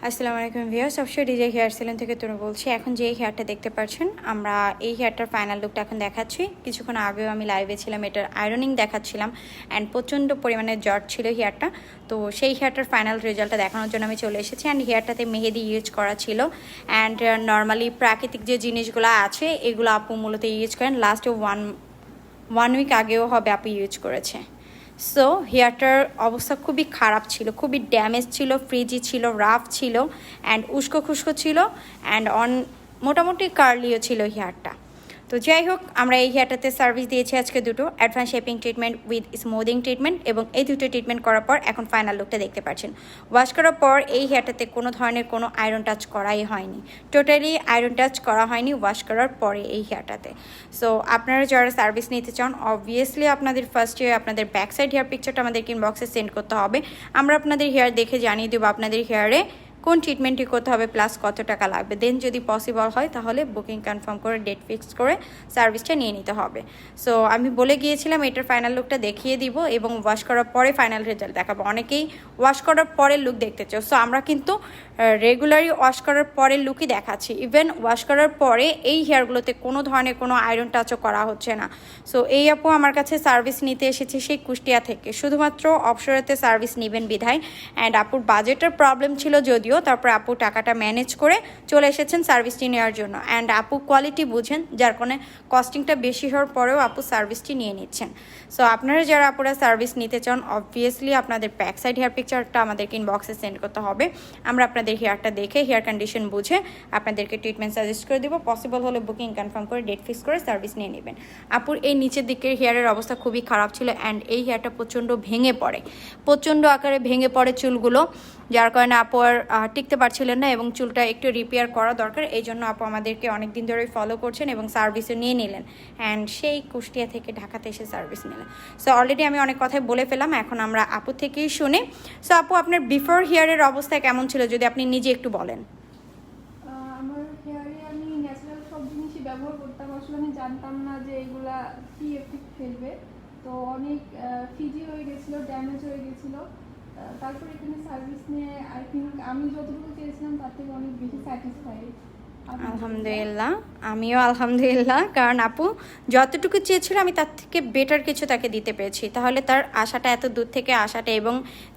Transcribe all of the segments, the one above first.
আসসালামু আলাইকুম ভিউয়ার্স, অবশ্যই ডিজে হেয়ার সেলুন থেকে তুমি বলছি। এখন যে হেয়ারটা দেখতে পাচ্ছেন, আমরা এই হেয়ারটার ফাইনাল লুকটা এখন দেখাচ্ছি। কিছুক্ষণ আগেও আমি লাইভে ছিলাম, এটার আয়রনিং দেখাচ্ছিলাম অ্যান্ড প্রচণ্ড পরিমাণে জট ছিল হেয়ারটা। তো সেই হেয়ারটার ফাইনাল রেজাল্টটা দেখানোর জন্য আমি চলে এসেছি। অ্যান্ড হেয়ারটাতে মেহেদি ইউজ করা ছিল অ্যান্ড নর্মালি প্রাকৃতিক যে জিনিসগুলো আছে এগুলো আপু মূলত ইউজ করেন। লাস্ট ওয়ান উইক আগেও হবে আপু ইউজ করেছে। সো হেয়ারটার অবস্থা খুবই খারাপ ছিল, খুবই ড্যামেজ ছিল, ফ্রিজি ছিল, রাফ ছিল অ্যান্ড উস্কো খুস্কো ছিল অ্যান্ড মোটামুটি কার্লিও ছিল হেয়ারটা। তো যাই হোক, আমরা এই হেয়ারটাতে সার্ভিস দিয়েছি আজকে দুটো, advance shaping treatment with smoothing treatment, এবং এই দুটো ট্রিটমেন্ট করার পর এখন ফাইনাল লুকটা দেখতে পাচ্ছেন। ওয়াশ করার পর এই হেয়ারটাতে কোনো ধরনের কোনো আয়রন টাচ করাই হয়নি, টোটালি আয়রন টাচ করা হয়নি ওয়াশ করার পরে এই হেয়ারটাতে। সো আপনারা যারা সার্ভিস নিতে চান, অবভিয়াসলি আপনাদের ফার্স্টে আপনাদের ব্যাক সাইড হেয়ার পিকচারটা আমাদের ইনবক্সে সেন্ড করতে হবে। আমরা আপনাদের হেয়ার দেখে জানিয়ে দেবো আপনাদের হেয়ারে কোন ট্রিটমেন্টটি করতে হবে প্লাস কত টাকা লাগবে। দেন যদি পসিবল হয় তাহলে বুকিং কনফার্ম করে ডেট ফিক্স করে সার্ভিসটা নিয়ে নিতে হবে। সো আমি বলে গিয়েছিলাম এটার ফাইনাল লুকটা দেখিয়ে দিব এবং ওয়াশ করার পরে ফাইনাল রেজাল্ট দেখাবো। অনেকেই ওয়াশ করার পরে লুক দেখতে চাও, সো আমরা কিন্তু রেগুলারই ওয়াশ করার পরে লুকই দেখাচ্ছি। ইভেন ওয়াশ করার পরে এই হেয়ারগুলোতে কোনো ধরনের কোনো আয়রন টাচও করা হচ্ছে না। সো এই আপু আমার কাছে সার্ভিস নিতে এসেছে সেই কুষ্টিয়া থেকে, শুধুমাত্র অবসরেতে সার্ভিস নেবেন বিধায়। অ্যান্ড আপুর বাজেটের প্রবলেম ছিল যদিও, তারপর আপু টাকাটা ম্যানেজ করে চলে এসেছেন সার্ভিসটি নেওয়ার জন্য। অ্যান্ড আপু কোয়ালিটি বুঝেন, যার কারণে কস্টিংটা বেশি হওয়ার পরেও আপু সার্ভিসটি নিয়ে নিচ্ছেন। সো আপনারা যারা আপুরা সার্ভিস নিতে চান, অবভিয়াসলি আপনাদের ব্যাক সাইড হেয়ার পিকচারটা আমাদেরকে ইনবক্সে সেন্ড করতে হবে। আমরা আপনাদের হেয়ারটা দেখে হেয়ার কন্ডিশন বুঝে আপনাদেরকে ট্রিটমেন্ট সাজেস্ট করে দিব। পসিবল হলে বুকিং কনফার্ম করে ডেট ফিক্স করে সার্ভিস নিয়ে নেবেন। আপুর এই নিচের দিকের হেয়ারের অবস্থা খুবই খারাপ ছিল অ্যান্ড এই হেয়ারটা প্রচণ্ড ভেঙে পড়ে, প্রচণ্ড আকারে ভেঙে পড়ে চুলগুলো, যার কারণে আপু আর টিকতে পারছিলেন না এবং চুলটা একটু রিপেয়ার করা দরকার। এই জন্য আপু আমাদেরকে অনেক দিন ধরেই ফলো করছেন এবং সার্ভিসও নিয়ে নিলেন অ্যান্ড সেই কুষ্টিয়া থেকে ঢাকাতে এসে সার্ভিস নিলেন। সো অলরেডি আমি অনেক কথাই বলে ফেলাম, এখন আমরা আপু থেকেই শুনি। সো আপু, আপনার বিফোর হেয়ারের অবস্থা কেমন ছিল যদি আপনি নিজে একটু বলেন। আমার হেয়ারে আমি ন্যাচারাল সব জিনিসই ব্যবহার করতাম, আসলে আমি জানতাম না যে এগুলা কি এফেক্ট ফেলবে। তো অনেক ফিজি হয়ে গেছিলো, ড্যামেজ হয়ে গেছিলো। তারপর এখানে সার্ভিস নিয়ে আই থিঙ্ক আমি যতটুকু চেয়েছিলাম তার থেকে অনেক বেশি স্যাটিসফাইড। আলহামদুলিল্লাহ, আমিও আলহামদুলিল্লাহ, কারণ আপু যতটুকু চেয়েছিল আমি তার থেকে বেটার কিছু তাকে দিতে পেরেছি। তাহলে তার আশাটা, এত দূর থেকে আশাটা এবং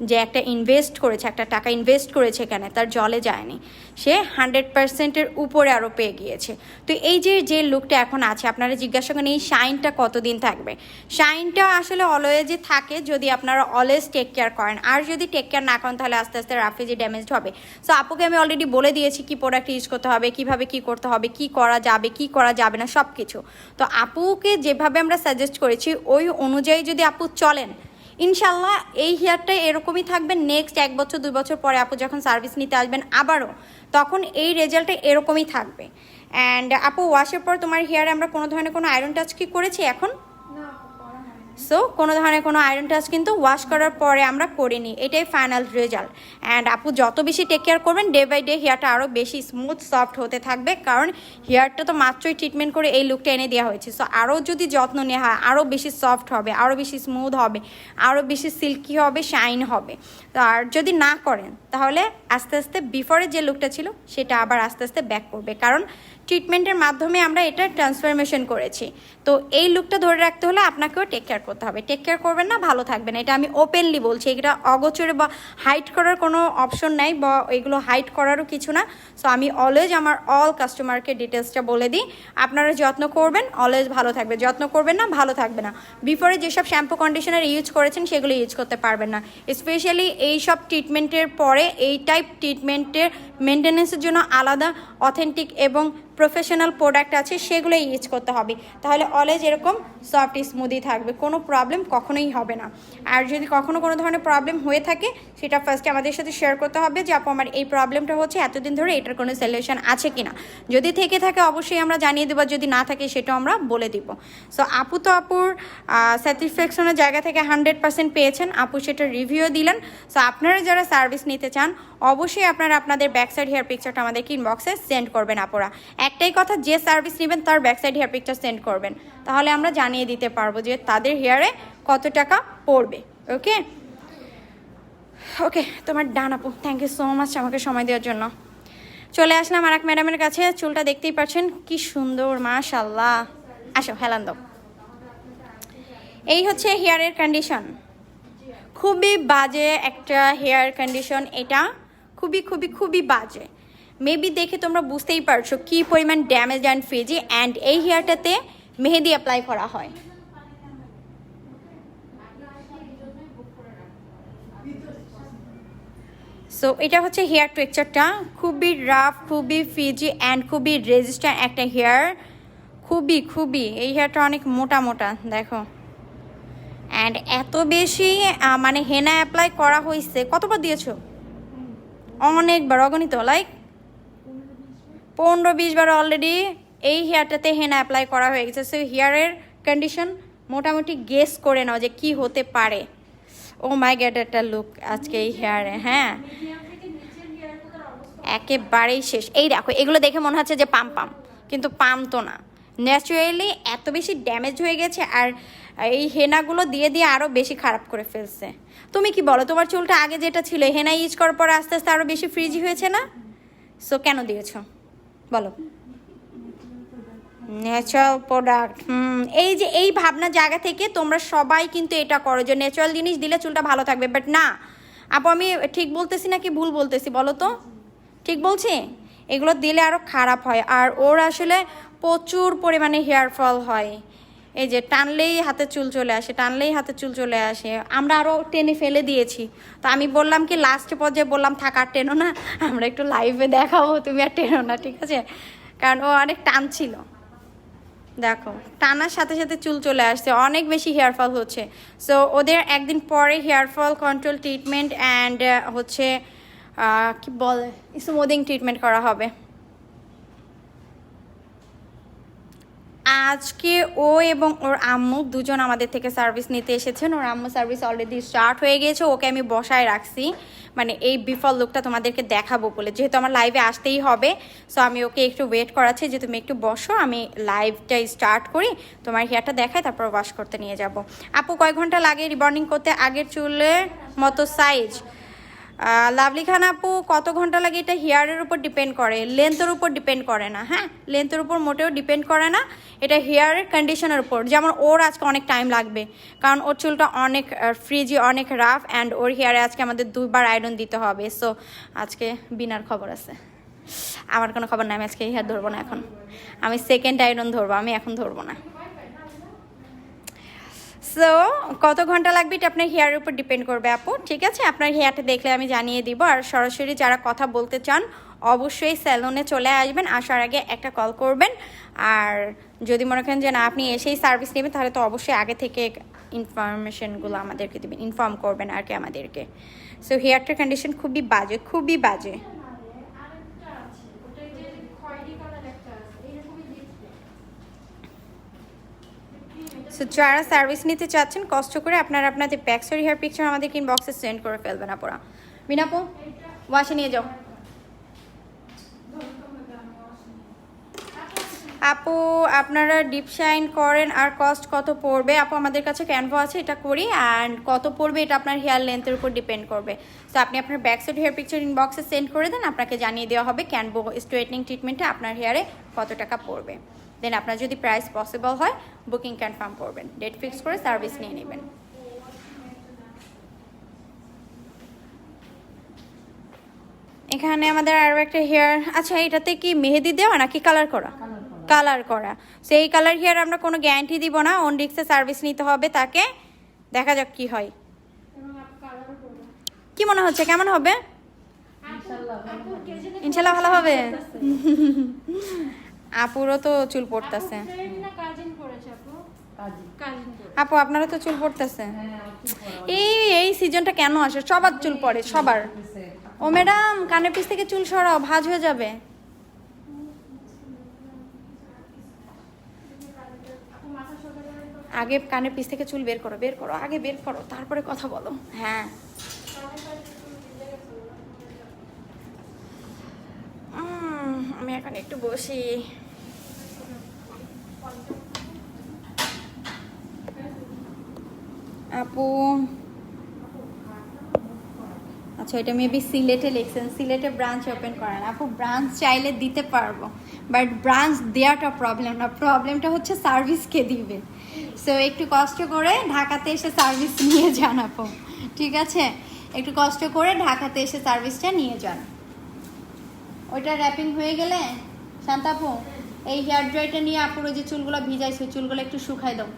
যে একটা ইনভেস্ট করেছে, একটা টাকা ইনভেস্ট করেছে এখানে, তার জলে যায়নি, সে 100%-এর উপরে আরও পেয়ে গিয়েছে। তো এই যে লুকটা এখন আছে, আপনারা জিজ্ঞাসা করেন এই শাইনটা কতদিন থাকবে। শাইনটা আসলে অলওয়েজই থাকে যদি আপনারা অলওয়েজ টেক কেয়ার করেন, আর যদি টেক কেয়ার না করেন তাহলে আস্তে আস্তে রাফেজি ড্যামেজড হবে। সো আপুকে আমি অলরেডি বলে দিয়েছি কি প্রোডাক্ট ইউজ করতে হবে, কীভাবে কি করতে হবে, কি করা যাবে কি করা যাবে না সব কিছু। তো আপুকে যেভাবে আমরা সাজেস্ট করেছি ওই অনুযায়ী যদি আপু চলেন, ইনশাল্লাহ এই হেয়ারটা এরকমই থাকবে। নেক্সট 1 বছর 2 বছর পরে আপু যখন সার্ভিস নিতে আসবেন আবারও, তখন এই রেজাল্টটা এরকমই থাকবে। অ্যান্ড আপু, ওয়াশের পর তোমার হেয়ারে আমরা কোনো ধরনের কোনো আয়রন টাচ কি করেছি এখন? সো কোনো ধরনের কোনো আয়রন টাচ কিন্তু ওয়াশ করার পরে আমরা করিনি, এটাই ফাইনাল রেজাল্ট। অ্যান্ড আপু যত বেশি টেক কেয়ার করবেন, ডে বাই ডে হেয়ারটা আরও বেশি স্মুথ সফট হতে থাকবে, কারণ হেয়ারটা তো মাত্রই ট্রিটমেন্ট করে এই লুকটা এনে দেওয়া হয়েছে। সো আরও যদি যত্ন নেওয়া হয় আরও বেশি সফট হবে, আরও বেশি স্মুথ হবে, আরও বেশি সিল্কি হবে, শাইন হবে। তো আর যদি না করেন তাহলে আস্তে আস্তে বিফোরের যে লুকটা ছিল সেটা আবার আস্তে আস্তে ব্যাক করবে, কারণ ট্রিটমেন্টের মাধ্যমে আমরা এটা ট্রান্সফরমেশন করেছি। তো এই লুকটা ধরে রাখতে হলে আপনাকেও টেক কেয়ার করতে হবে। টেক কেয়ার করবেন না, ভালো থাকবেন, এটা আমি ওপেনলি বলছি। এটা অগোচরে বা হাইড করার কোনো অপশন নাই, বা এগুলো হাইড করারও কিছু না। সো আমি অলওয়েজ আমার অল কাস্টমারকে ডিটেলসটা বলে দিই, আপনারা যত্ন করবেন অলওয়েজ ভালো থাকবে, যত্ন করবেন না ভালো থাকবে না। বিফোরে যেসব শ্যাম্পু কন্ডিশনার ইউজ করেছেন সেগুলো ইউজ করতে পারবেন না। স্পেশালি এই সব ট্রিটমেন্টের পরে এই টাইপ ট্রিটমেন্টের মেনটেন্যান্সের জন্য আলাদা অথেন্টিক এবং প্রফেশনাল প্রোডাক্ট আছে, সেগুলো ইউজ করতে হবে। তাহলে অলওয়েজ এরকম সফট স্মুদি থাকবে, কোনো প্রবলেম কখনোই হবে না। আর যদি কখনো কোনো ধরনের প্রবলেম হয়ে থাকে সেটা ফার্স্টে আমাদের সাথে শেয়ার করতে হবে যে আপু আমার এই প্রবলেমটা হচ্ছে, এতদিন ধরে এটার কোনো সলিউশন আছে কিনা। যদি থেকে থাকে অবশ্যই আমরা জানিয়ে দেবো, যদি না থাকে সেটাও আমরা বলে দিব। সো আপু তো আপুর স্যাটিসফ্যাকশনের জায়গা থেকে 100% পেয়েছেন, আপু সেটা রিভিউ দিলেন। সো আপনারা যারা সার্ভিস নিতে চান অবশ্যই আপনারা আপনাদের ব্যাক সাইড হেয়ার পিকচারটা আমাদেরকে ইনবক্সে সেন্ড করবেন। আপুরা একটাই কথা, যে সার্ভিস নেবেন তার back side hair picture send করবেন, তাহলে আমরা জানিয়ে দিতে পারবো যে তাদের হেয়ারে কত টাকা পড়বে। ওকে, ওকে, তোমার ডান আপু, থ্যাংক ইউ সো মাচ আমাকে সময় দেওয়ার জন্য। চলে আসলাম আর এক ম্যাডামের কাছে। চুলটা দেখতেই পাচ্ছেন কি সুন্দর, মাশাআল্লাহ। আসো হেলান দাও। এই হচ্ছে হেয়ারের কন্ডিশন, খুবই বাজে একটা হেয়ার কন্ডিশন এটা, খুবই খুবই খুবই বাজে। মেবি দেখে তোমরা বুঝতেই পারছো কি পরিমাণ ড্যামেজ অ্যান্ড ফ্রিজি। অ্যান্ড এই হেয়ারটাতে মেহেদি অ্যাপ্লাই করা হয়। সো এটা হচ্ছে হেয়ার টেক্সচারটা, খুবই রাফ, খুবই ফিজি অ্যান্ড খুবই রেজিস্ট্যান্ট একটা হেয়ার, খুবই খুবই। এই হেয়ারটা অনেক মোটা মোটা দেখো। অ্যান্ড এত বেশি মানে হেনা অ্যাপ্লাই করা হয়েছে, কতবার দিয়েছো? অনেকবার, অগণিত, লাইক 15-20 বার অলরেডি এই হেয়ারটাতে হেনা অ্যাপ্লাই করা হয়ে গেছে। সো হেয়ারের কন্ডিশন মোটামুটি গেস করে নাও যে কি হতে পারে। ও মাই গড, একটা লুক আজকে এই হেয়ারে, হ্যাঁ একেবারেই শেষ। এই দেখো, এগুলো দেখে মনে হচ্ছে যে পাম পাম, কিন্তু পাম তো না, ন্যাচারালি এত বেশি ড্যামেজ হয়ে গেছে। আর এই হেনাগুলো দিয়ে দিয়ে আরও বেশি খারাপ করে ফেলছে। তুমি কি বলো, তোমার চুলটা আগে যেটা ছিল হেনা ইউজ করার পর আস্তে আস্তে আরও বেশি ফ্রিজি হয়েছে না? সো কেন দিয়েছ বলো? ন্যাচারাল প্রোডাক্ট, এই যে এই ভাবনা জায়গা থেকে তোমরা সবাই কিন্তু এটা করো যে ন্যাচারাল জিনিস দিলে চুলটা ভালো থাকবে। বাট না আপু, আমি ঠিক বলতেছি নাকি ভুল বলতেছি বলো তো? ঠিক বলছি? এগুলো দিলে আরও খারাপ হয়। আর ওর আসলে প্রচুর পরিমাণে হেয়ার ফল হয়। এই যে টানলেই হাতে চুল চলে আসে, টানলেই হাতে চুল চলে আসে। আমরা আরও টেনে ফেলে দিয়েছি। তো আমি বললাম কি লাস্ট পর্যায়ে বললাম থাক আর টেনো না, আমরা একটু লাইভে দেখাবো, তুমি আর টেনো না, ঠিক আছে? কারণ ও অনেক টান ছিল। দেখো টানার সাথে সাথে চুল চলে আসছে, অনেক বেশি হেয়ার ফল হচ্ছে। সো ওদের একদিন পরে hair fall control treatment and হচ্ছে কি বলে স্মুদিং ট্রিটমেন্ট করা হবে। আজকে ও এবং ওর আম্মু দুজন আমাদের থেকে সার্ভিস নিতে এসেছেন। ওর আম্মু সার্ভিস অলরেডি স্টার্ট হয়ে গিয়েছে, ওকে আমি বসায় রাখছি মানে এই বিফল লুকটা তোমাদেরকে দেখাবো বলে, যেহেতু আমার লাইভে আসতেই হবে। সো আমি ওকে একটু ওয়েট করাচ্ছি যে তুমি একটু বসো, আমি লাইভটা স্টার্ট করি, তোমার হেয়ারটা দেখাই, তারপর ওয়াশ করতে নিয়ে যাব। আপু কয় ঘন্টা লাগে রিবর্নিং করতে আগের চুলের মতো সাইজ? লাভলি খান আপু, কত ঘন্টা লাগে এটা হেয়ারের উপর ডিপেন্ড করে, লেন্থের উপর ডিপেন্ড করে না। হ্যাঁ, লেন্থের উপর মোটেও ডিপেন্ড করে না, এটা হেয়ারের কন্ডিশনের উপর। যেমন ওর আজকে অনেক টাইম লাগবে, কারণ ওর চুলটা অনেক ফ্রিজি, অনেক রাফ, অ্যান্ড ওর হেয়ারে আজকে আমাদের 2 বার আয়রন দিতে হবে। সো আজকে বিনার খবর আছে, আমার কোনো খবর নাই, আমি আজকে হেয়ার ধরবো না। এখন আমি সেকেন্ড আয়রন ধরবো, আমি এখন ধরবো না। সো কত ঘন্টা লাগবে এটা আপনার হেয়ারের উপর ডিপেন্ড করবে আপু, ঠিক আছে? আপনার হেয়ারটা দেখলে আমি জানিয়ে দিব। আর সরাসরি যারা কথা বলতে চান অবশ্যই স্যালুনে চলে আসবেন, আসার আগে একটা কল করবেন। আর যদি মনে করেন যে না আপনি এসেই সার্ভিস নেবেন, তাহলে তো অবশ্যই আগে থেকে ইনফরমেশনগুলো আমাদেরকে দেবেন, ইনফর্ম করবেন আর কি আমাদেরকে। সো হেয়ারটার কন্ডিশন খুবই বাজে, খুবই বাজে। সো যারা সার্ভিস নিতে চাচ্ছেন কষ্ট করে আপনারা আপনাদের ব্যাকসাইড হেয়ার পিকচার আমাদের ইনবক্সে সেন্ড করে ফেলবেন আপুরা। মিনাপু ওয়াশে নিয়ে যাও। আপু আপনারা ডিপ শাইন করেন আর কস্ট কত পড়বে? আপু আমাদের কাছে ক্যানভা আছে, এটা করি। অ্যান্ড কত পড়বে এটা আপনার হেয়ার লেন্থের উপর ডিপেন্ড করবে। সো আপনি আপনার ব্যাকসাইড হেয়ার পিকচার ইনবক্সে সেন্ড করে দেন, আপনাকে জানিয়ে দেওয়া হবে ক্যানভো স্ট্রেটনিং ট্রিটমেন্টে আপনার হেয়ারে কত টাকা পড়বে। দেন আপনার যদি প্রাইস পসিবল হয় বুকিং কনফার্ম করবেন, ডেট ফিক্স করে সার্ভিস নিয়ে নেবেন। এখানে আমাদের আরও একটা হেয়ার, আচ্ছা এটাতে কি মেহেদি দেওয়া নাকি কালার করা? কালার করা। সেই কালার হেয়ার আমরা কোনো গ্যারান্টি দিব না, অন রিক্সে সার্ভিস নিতে হবে তাকে, দেখা যাক কি হয়। কি মনে হচ্ছে কেমন হবে? ইনশাল্লাহ ভালো হবে। আপুরও তো চুল পড়তেছে। আপু আপনারও তো চুল পড়তেছে। এই সিজনটা কেন আসে, সবার চুল পড়ে সবার। ও ম্যাডাম কানের পিছ থেকে চুল সরাও, ভাঁজ হয়ে যাবে। আগে কানের পিছ থেকে চুল বের করো, বের করো, আগে বের করো, তারপরে কথা বলো। হ্যাঁ আমি এখন একটু বসি। আপু আচ্ছা, এটা মেবি সিলেটে লিখছেন, সিলেটে ব্রাঞ্চ ওপেন করেন। আপু ব্রাঞ্চ চাইলে দিতে পারবো, বাট ব্রাঞ্চ দেওয়াটা প্রবলেম না, প্রবলেমটা হচ্ছে সার্ভিস কে দিবে। সো একটু কষ্ট করে ঢাকাতে এসে সার্ভিস নিয়ে যান আপু, ঠিক আছে? একটু কষ্ট করে ঢাকাতে এসে সার্ভিসটা নিয়ে যান। ওইটা র্যাপিং হয়ে গেলে শান্তাপু এই হেয়ার ড্রাইটা নিয়ে আপুর ওই যে চুলগুলো ভিজাইছে চুলগুলো একটু শুকাই দাও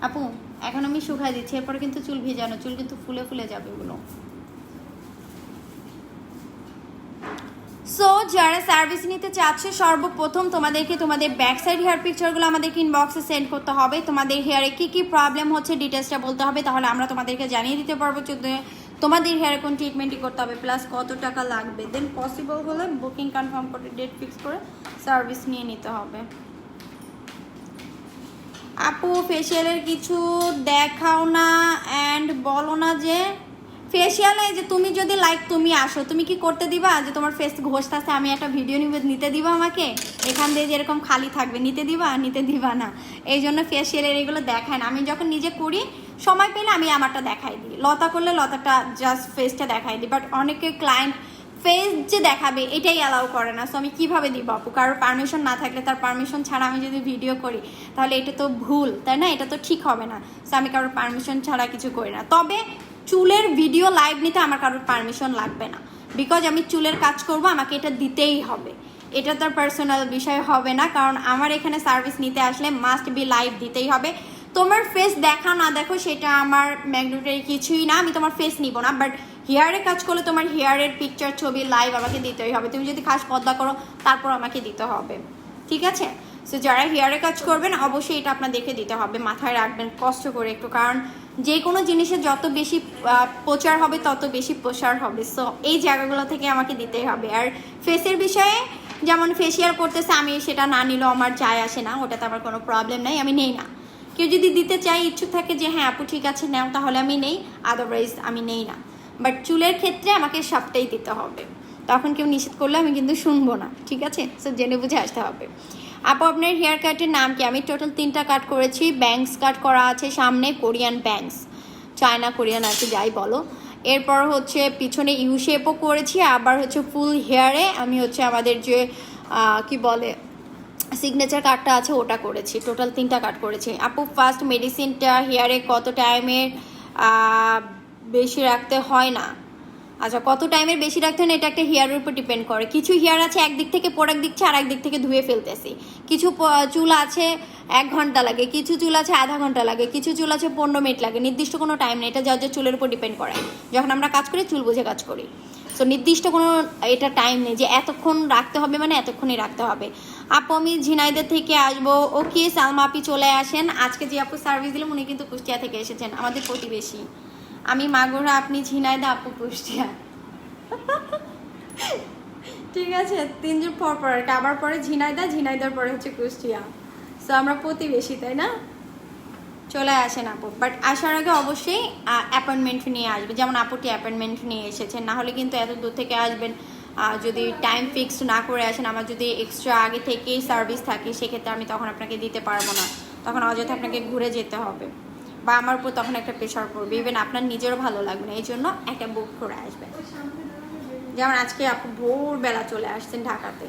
আপু। এখন আমি শুকাই দিচ্ছি, এরপরে কিন্তু চুল ভিজানো, চুল কিন্তু ফুলে ফুলে যাবে ওগুলো। সো যারা সার্ভিস নিতে চাচ্ছে, সর্বপ্রথম তোমাদেরকে তোমাদের ব্যাক সাইড হেয়ার পিকচারগুলো আমাদেরকে ইনবক্সে সেন্ড করতে হবে। তোমাদের হেয়ারে কী কী প্রবলেম হচ্ছে ডিটেলসটা বলতে হবে, তাহলে আমরা তোমাদেরকে জানিয়ে দিতে পারবো তোমাদের হেয়ারে কোন ট্রিটমেন্টই করতে হবে, প্লাস কত টাকা লাগবে। দেন পসিবল হলে বুকিং কনফার্ম করে ডেট ফিক্স করে সার্ভিস নিয়ে নিতে হবে। আপু ফেসিয়ালের কিছু দেখাও না অ্যান্ড বলো না যে ফেসিয়ালে যে তুমি যদি লাইক তুমি আসো, তুমি কি করতে দিবা যে তোমার ফেস ঘষতে আমি একটা ভিডিও নিতে দিবা আমাকে? এখান দিয়ে যেরকম খালি থাকবে নিতে দিবা না। এই জন্য ফেসিয়ালের এগুলো দেখায় না। আমি যখন নিজে করি সময় পেলে আমি আমারটা দেখাই দিই, লতা করলে লতাটা জাস্ট ফেসটা দেখাই দিই, বাট অনেকে ক্লায়েন্ট ফেস যে দেখাবে এটাই অ্যালাউ করে না। সো আমি কীভাবে দিব আপু? কারোর পারমিশন না থাকলে, তার পারমিশন ছাড়া আমি যদি ভিডিও করি তাহলে এটা তো ভুল, তাই না? এটা তো ঠিক হবে না। সো আমি কারোর পারমিশন ছাড়া কিছু করি না। তবে চুলের ভিডিও লাইভ নিতে আমার কারোর পারমিশন লাগবে না, বিকজ আমি চুলের কাজ করব, আমাকে এটা দিতেই হবে। এটা তার পার্সোনাল বিষয় হবে না, কারণ আমার এখানে সার্ভিস নিতে আসলে মাস্ট বি লাইভ দিতেই হবে। তোমার ফেস দেখা না দেখো সেটা আমার ম্যাগনেটারি কিছুই না, আমি তোমার ফেস নিব না, বাট হেয়ারে কাজ করলে তোমার হেয়ারের পিকচার ছবি লাইভ আমাকে দিতেই হবে। তুমি যদি খাস পর্দা করো তারপর আমাকে দিতে হবে, ঠিক আছে? সো যারা হেয়ারে কাজ করবেন অবশ্যই এটা আপনাদেরকে দিতে হবে, মাথায় রাখবেন কষ্ট করে একটু, কারণ যে কোনো জিনিসের যত বেশি প্রচার হবে তত বেশি প্রসার হবে। সো এই জায়গাগুলো থেকে আমাকে দিতেই হবে। আর ফেসের বিষয়ে যেমন ফেসিয়াল করতেছে, আমি সেটা না নিলেও আমার যায় আসে না, ওটাতে আমার কোনো প্রবলেম নাই, আমি নেই না। কেউ যদি দিতে চাই, ইচ্ছুক থাকে যে হ্যাঁ আপু ঠিক আছে নাও, তাহলে আমি নেই, আদারওয়াইজ আমি নেই না। বাট চুলের ক্ষেত্রে আমাকে সবটাই দিতে হবে, তখন কেউ নিষেধ করলে আমি কিন্তু শুনবো না, ঠিক আছে? সো জেনে বুঝে আসতে হবে। আপু আপনার হেয়ার কাটের নাম কি? আমি টোটাল 3টা কাট করেছি। ব্যাঙ্কস কাট করা আছে সামনে, কোরিয়ান ব্যাঙ্কস, চায়না কোরিয়ান আর কি যাই বলো। এরপর হচ্ছে পিছনে ইউ শেপও করেছি, আবার হচ্ছে ফুল হেয়ারে আমি হচ্ছে আমাদের যে কি বলে সিগনেচার কাটটা আছে ওটা করেছি। টোটাল 3টা কাট করেছি। আপু ফার্স্ট মেডিসিনটা হেয়ারে কত টাইমের বেশি রাখতে হয় না? আচ্ছা, কত টাইমের বেশি রাখতে হয় না এটা একটা হেয়ারের উপর ডিপেন্ড করে। কিছু হেয়ার আছে একদিক থেকে প্রোডাক্ট দিচ্ছে আর একদিক থেকে ধুয়ে ফেলতেছি। কিছু চুল আছে 1 ঘন্টা লাগে, কিছু চুল আছে আধা ঘন্টা লাগে, কিছু চুল আছে 15 মিনিট লাগে। নির্দিষ্ট কোনো টাইম নেই, এটা যার যার চুলের উপর ডিপেন্ড করে। যখন আমরা কাজ করি চুল বুঝে কাজ করি। সো নির্দিষ্ট কোনো এটা টাইম নেই যে এতক্ষণ রাখতে হবে মানে এতক্ষণই রাখতে হবে। আপু আমি ঝিনাইদের থেকে আসবো। ওকে সালমা আপি চলে আসেন। আজকে যে আপু সার্ভিস দিলাম উনি কিন্তু কুষ্টিয়া থেকে এসেছেন, আমাদের প্রতিবেশী। আমি মাগুরা, আপনি ঝিনাইদা, আপু কুষ্টিয়া। ঠিক আছে, 3 জন পর পর আর কি, আবার পরে ঝিনাইদা, ঝিনাইদার পরে হচ্ছে কুষ্টিয়া। সো আমরা প্রতিবেশী, তাই না? চলে আসেন আপু, বাট আসার আগে অবশ্যই অ্যাপয়েন্টমেন্ট নিয়ে আসবে। যেমন আপুটি অ্যাপয়েন্টমেন্ট নিয়ে এসেছেন, না হলে কিন্তু এত দূর থেকে আসবেন, যদি টাইম ফিক্সড না করে আসেন, আমার যদি এক্সট্রা আগে থেকেই সার্ভিস থাকে সেক্ষেত্রে আমি তখন আপনাকে দিতে পারবো না, তখন অযথা আপনাকে ঘুরে যেতে হবে, বা আমার উপর তখন একটা প্রেশার পড়বে, ইভেন আপনার নিজেরও ভালো লাগবে না। এই জন্য একটা বুক করে আসবেন। যেমন আজকে আপু ভোরবেলা চলে আসছেন ঢাকাতে,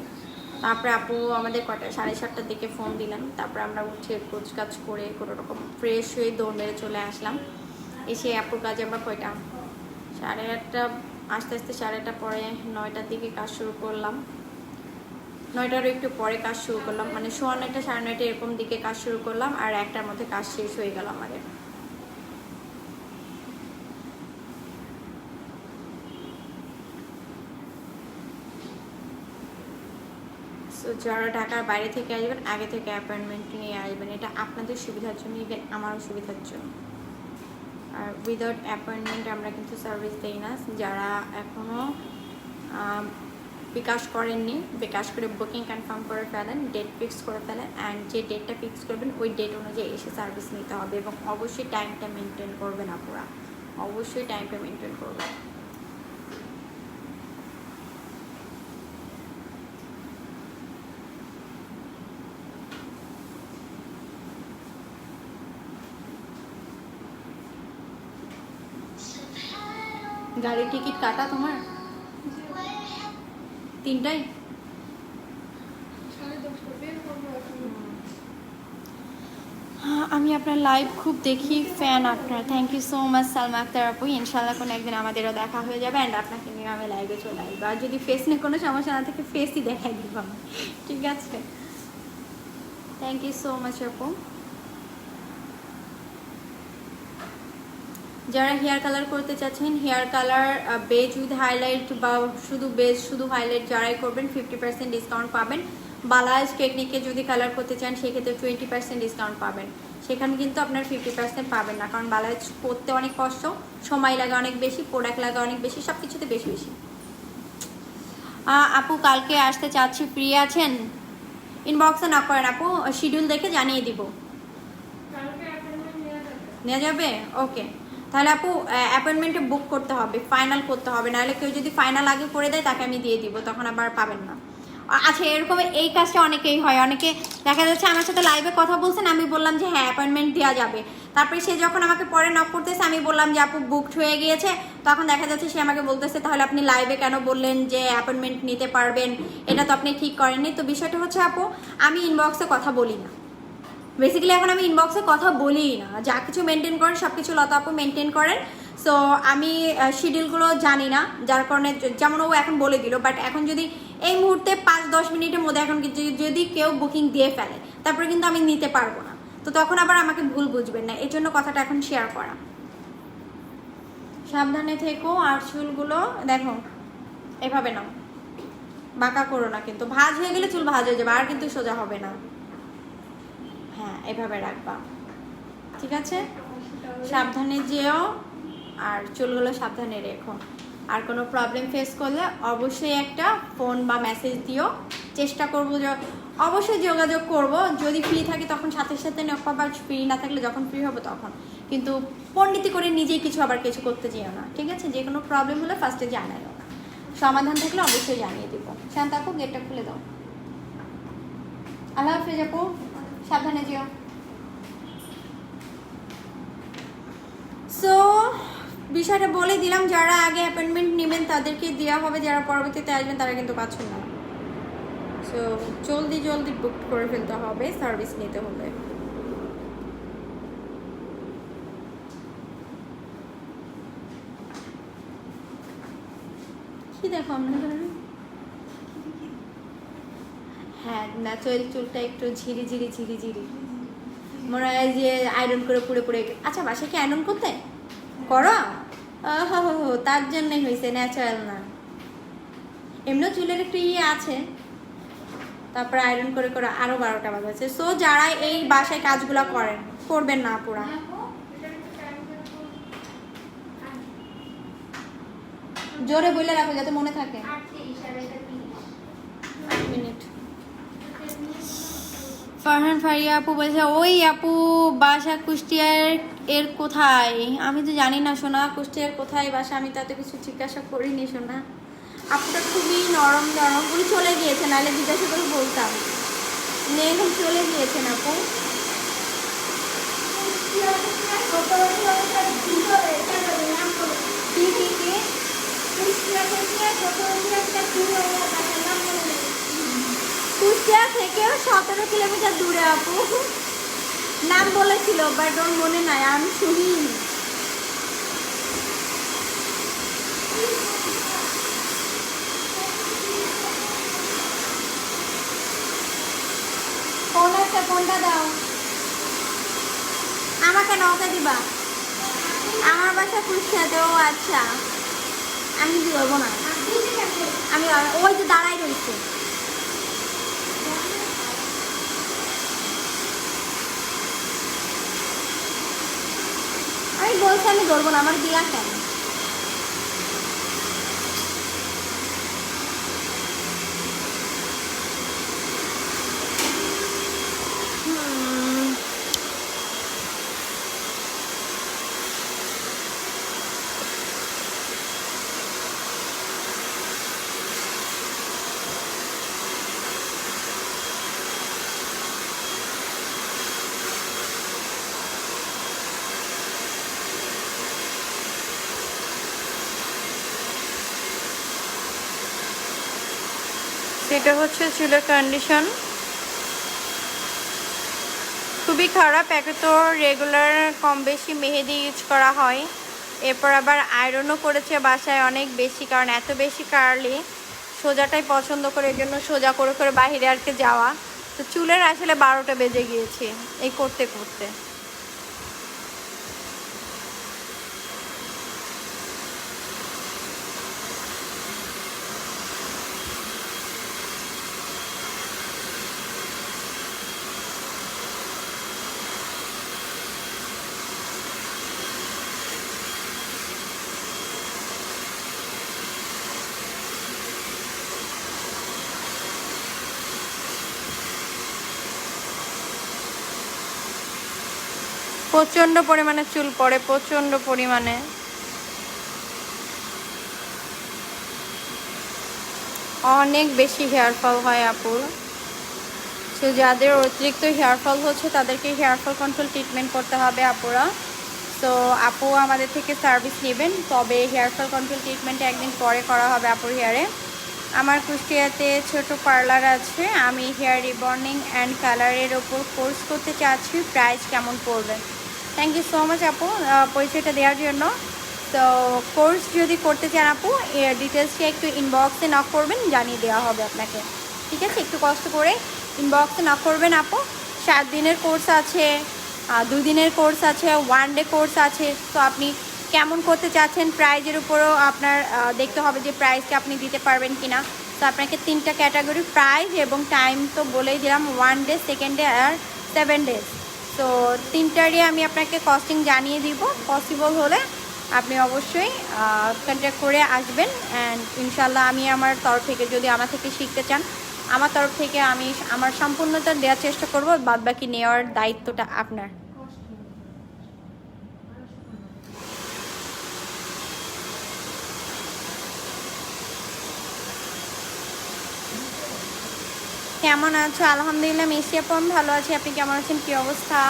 তারপরে আপু আমাদের কটা 7:30টার দিকে ফোন দিলেন, তারপরে আমরা উঠে কাজ করে কোনো রকম ফ্রেশ হয়ে দৌড় মেরে চলে আসলাম। এসে আপুর কাজে আমরা কয়টা 8:30 আস্তে আস্তে 8:30 পরে 9টার দিকে কাজ শুরু করলাম, 9টারও একটু পরে কাজ শুরু করলাম, মানে 9:30 9:30 এরকম দিকে কাজ শুরু করলাম, আর 1টার মধ্যে কাজ শেষ হয়ে গেল আমাদের। সো যারা ঢাকার বাইরে থেকে আসবেন আগে থেকে অ্যাপয়েন্টমেন্ট নিয়ে আসবেন, এটা আপনাদের সুবিধার জন্য, ইভেন আমারও সুবিধার জন্য। আর উইদাউট অ্যাপয়েন্টমেন্ট আমরা কিন্তু সার্ভিস দিই না। যারা এখনও বিকাশ করেননি, বিকাশ করে বুকিং কনফার্ম করে ফেলেন, ডেট ফিক্স করে ফেলেন, অ্যান্ড যে ডেটটা ফিক্স করবেন ওই ডেট অনুযায়ী এসে সার্ভিস নিতে হবে, এবং অবশ্যই টাইমটা মেনটেন করবেন আপনারা, অবশ্যই টাইমটা মেনটেন করবেন। গাড়ির টিকিট কাটা তোমার? তিনটাই? 10:30 বের করবো এখন। আমি আপনার লাইভ খুব দেখি, ফ্যান আপনার। Thank you so much Salma Akter আপু। ইনশাল্লাহ কোনো একদিন আমাদেরও দেখা হয়ে যাবে অ্যান্ড আপনাকে নিয়ে আমি লাইভে চলে আসবো। আর যদি ফেস নিয়ে কোনো সমস্যা না থাকে ফেসই দেখাই দিব আমি, ঠিক আছে? থ্যাংক ইউ সো মাচ আপু। যারা হেয়ার কালার করতে চাচ্ছেন, hair colour base with highlight বা শুধু বেজ শুধু হাইলাইট যারাই করবেন 50% ডিসকাউন্ট পাবেন। বালাজ টেকনিকে যদি কালার করতে চান সেক্ষেত্রে 20% ডিসকাউন্ট পাবেন। সেখানে কিন্তু আপনার 50% পাবেন না, কারণ বালাজ করতে অনেক কষ্ট, সময় লাগে অনেক বেশি, প্রোডাক্ট লাগে অনেক বেশি, সব কিছুতে বেশি বেশি। আপু কালকে আসতে চাচ্ছি, ফ্রি আছেন? ইনবক্সে নক করেন আপু, শিডিউল দেখে জানিয়ে দিব। নেওয়া যাবে? ওকে, তাহলে আপু অ্যাপয়েন্টমেন্টে বুক করতে হবে, ফাইনাল করতে হবে, নাহলে কেউ যদি ফাইনাল আগে করে দেয় তাকে আমি দিয়ে দিব, তখন আবার পাবেন না। আচ্ছা, এরকম এই কাজটা অনেকেই হয়, অনেকে দেখা যাচ্ছে আমার সাথে লাইভে কথা বলছেন, আমি বললাম যে হ্যাঁ অ্যাপয়েন্টমেন্ট দেওয়া যাবে, তারপরে সে যখন আমাকে পরে নক করতেছে আমি বললাম যে আপু বুকড হয়ে গিয়েছে, তখন দেখা যাচ্ছে সে আমাকে বলতেছে তাহলে আপনি লাইভে কেন বললেন যে অ্যাপয়েন্টমেন্ট নিতে পারবেন, এটা তো আপনি ঠিক করেননি। তো বিষয়টা হচ্ছে আপু, আমি ইনবক্সে কথা বলি না বেসিক্যালি, এখন আমি ইনবক্সে কথা বলি না, যা কিছু মেনটেন করেন সব কিছু লতা আপু মেনটেন করেন। সো আমি শিডিউলগুলো জানি না, যার কারণে যেমন ও এখন বলে দিল, বাট এখন যদি এই মুহূর্তে 5-10 মিনিটের মধ্যে এখন যদি কেউ বুকিং দিয়ে ফেলে তারপরে কিন্তু আমি নিতে পারবো না, তো তখন আবার আমাকে ভুল বুঝবেন না, এই জন্য কথাটা এখন শেয়ার করা। সাবধানে থেকো। আর চুলগুলো দেখো এভাবে নাও, বাঁকা করো না, কিন্তু ভাঁজ হয়ে গেলে চুল ভাঁজ হয়ে যাবে, আর কিন্তু সোজা হবে না। হ্যাঁ, এভাবে রাখবা, ঠিক আছে? সাবধানে যেও আর চুলগুলো সাবধানে রেখো। আর কোনো প্রবলেম ফেস করলে অবশ্যই একটা ফোন বা মেসেজ দিও, চেষ্টা করবো যে অবশ্যই যোগাযোগ করব, যদি ফ্রি থাকি তখন সাথে সাথে নকবা, বা ফ্রি না থাকলে যখন ফ্রি হবে তখন। কিন্তু পণ্ডিতি করে নিজেই কিছু আবার কিছু করতে যেও না, ঠিক আছে? যে কোনো প্রবলেম হলে ফার্স্টে জানাও, সমাধান থাকলে অবশ্যই জানিয়ে দিব। শান্ত আপু গেটটা খুলে দাও। আল্লাহ হাফেজ আপু, সাবধানে যেও। সো বিষয়টা বলে দিলাম, যারা আগে অ্যাপয়েন্টমেন্ট নেবেন তাদেরকে দেওয়া হবে, যারা পরবর্তীতে আসবেন তারা কিন্তু পাচ্ছেন না। সো জলদি জলদি বুক করে ফেলতে হবে, সার্ভিস নিতে হলে। কি দেখো আপনাদের? হ্যাঁ, ন্যাচারাল চুলটা একটু ঝিরি ঝিরি ঝিরি ঝিরি মনে হয় যে আয়রন করে পুড়ে পুড়ে। আচ্ছা, বাসায় কি আয়রন করতে করো? হো, তার জন্যই হয়েছে, ন্যাচারাল না। এমনিও চুলের একটু ইয়ে আছে, তারপরে আয়রন করে করে আরো 12টা বাজাচ্ছে। সো যারা এই বাসায় কাজগুলো করেন, করবেন না পুরা। জোরে বলে রাখো যাতে মনে থাকে। 8 মিনিট। ফারহান ফারিয়া আপু বলছে, ওই আপু বাসা কুষ্টিয়ার এর কোথায়? আমি তো জানি না সোনা, কুষ্টিয়ার কোথায় বাসা আমি তাতে কিছু জিজ্ঞাসা করিনি সোনা। আপুটা খুবই নরম নরম, উনি চলে গিয়েছেন, নাহলে জিজ্ঞাসা করে বলতাম। উনি এখন চলে গিয়েছেন আপু। কি কি কি? কুষ্টিয়া থেকেও 17 কিলোমিটার দূরে আপু। নাম বলেছিল বাট ওর মনে নাই, আমি শুনি। ফোন আছে, ফোনটা দাও আমাকে, নৌকা দিবা। আমার বাসা কুষ্টিয়াতে। ও আচ্ছা, আমি বলবো না, আমি ওই যে দাঁড়াই রয়েছে। আমি বলছি আমি ধরবো না, আমার দিলাম কেন? এটা হচ্ছে চুলের কন্ডিশন, খুবই খারাপ। একে তো রেগুলার কম বেশি মেহেদি ইউজ করা হয়, এরপর আবার আয়রনও করেছে বাসায় অনেক বেশি, কারণ এত বেশি কার্লি সোজাটাই পছন্দ করে, এই জন্য সোজা করে করে বাইরে আর কি যাওয়া। তো চুলের আসলে 12টা বেজে গিয়েছে এই করতে করতে। প্রচণ্ড পরিমাণে চুল পড়ে, প্রচণ্ড পরিমাণে। অনেক বেশি হেয়ার ফল হয় আপুর। সো যাদের অতিরিক্ত হেয়ার ফল হচ্ছে তাদেরকে হেয়ার ফল কন্ট্রোল ট্রিটমেন্ট করতে হবে আপুরা। সো আপু আমাদের থেকে সার্ভিস নেবেন, তবে হেয়ার ফল কন্ট্রোল ট্রিটমেন্ট একদিন পরে করা হবে আপুর হেয়ারে। আমার কুষ্টিয়াতে ছোট পার্লার আছে, আমি হেয়ার রিবর্নিং অ্যান্ড কালারের ওপর কোর্স করতে চাচ্ছি, প্রাইস কেমন পড়বে? থ্যাংক ইউ সো মাচ আপু পরিচয়টা দেওয়ার জন্য। তো কোর্স যদি করতে চান আপু, ডিটেলসটা একটু ইনবক্সে নক করবেন, জানিয়ে দেওয়া হবে আপনাকে, ঠিক আছে? একটু কষ্ট করে ইনবক্সে নক করবেন আপু। 7 দিনের কোর্স আছে, 2 দিনের কোর্স আছে, 1 ডে কোর্স আছে। তো আপনি কেমন করতে চাচ্ছেন, প্রাইজের উপরও আপনার দেখতে হবে যে প্রাইসকে আপনি দিতে পারবেন কি না। তো আপনাকে 3টা ক্যাটাগরি প্রাইস এবং টাইম তো বলেই দিলাম, 1 ডে, 2nd ডে আর 7 ডেজ। তো 3টারই আমি আপনাকে কস্টিং জানিয়ে দিব। পসিবল হলে আপনি অবশ্যই কন্ট্যাক্ট করে আসবেন, অ্যান্ড ইনশাল্লাহ আমি আমার তরফ থেকে, যদি আমার থেকে শিখতে চান, আমার তরফ থেকে আমি আমার সম্পূর্ণতা দেওয়ার চেষ্টা করব, বাদবাকি নেওয়ার দায়িত্বটা আপনার। কেমন আছো? আলহামদুলিল্লাহ মিষ্টি আপু আমি ভালো আছি, আপনি কেমন আছেন, কি অবস্থা?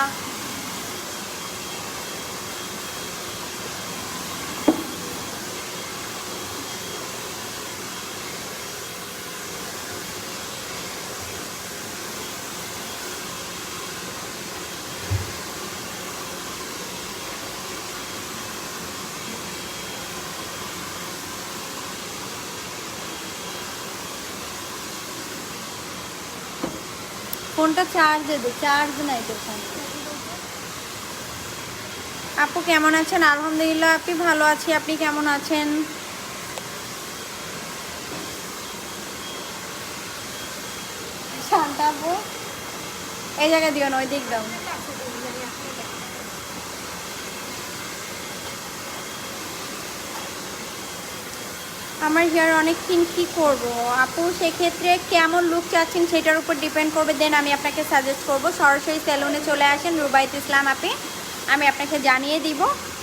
ফোনটা চার্জে দে, চার্জ নাই তো ফোন। আপু কেমন আছেন? আলহামদুলিল্লাহ আপনি ভালো আছি, আপনি কেমন আছেন? শান্তা আপু এই জায়গায় দিও না, ওই দিক দাও। আমার হেয়ার অনেক থিন, কী করবো আপু? সেক্ষেত্রে কেমন লুক চাচ্ছেন সেটার উপর ডিপেন্ড করবে, দেন আমি আপনাকে সাজেস্ট করব। সরাসরি সেলুনে চলে আসেন, রুবাইত ইসলাম আপি, আমি আপনাকে জানিয়ে দিব।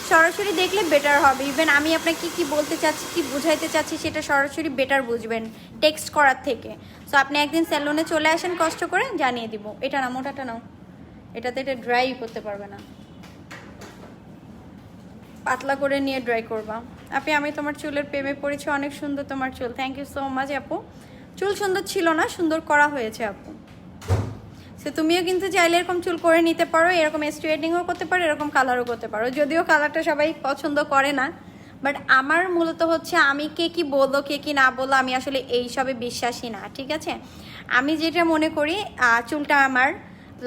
সরাসরি দেখলে বেটার হবে। ইভেন আমি আপনাকে কি বলতে চাচ্ছি, কি বুঝাইতে চাচ্ছি, সেটা সরাসরি বেটার বুঝবেন টেক্সট করার থেকে। সো আপনি একদিন সেলুনে চলে আসেন, কষ্ট করে জানিয়ে দিব। এটা না, মোটাটা নাও, এটাতে এটা ড্রাই করতে পারবে না, পাতলা করে নিয়ে ড্রাই করবা। আপনি আমি তোমার চুলের প্রেমে পড়েছি, অনেক সুন্দর তোমার চুল। থ্যাংক ইউ সো মাচ আপু। চুল সুন্দর ছিল না, সুন্দর করা হয়েছে আপু। সে তুমিও কিন্তু চাইলে এরকম চুল করে নিতে পারো, এরকম স্ট্রেটনিংও করতে পারো, এরকম কালারও করতে পারো। যদিও কালারটা সবাই পছন্দ করে না, বাট আমার মূলত হচ্ছে আমি কে কি বললো কে কি না বললো, আমি আসলে এইসবে বিশ্বাসী না, ঠিক আছে? আমি যেটা মনে করি, চুলটা আমার,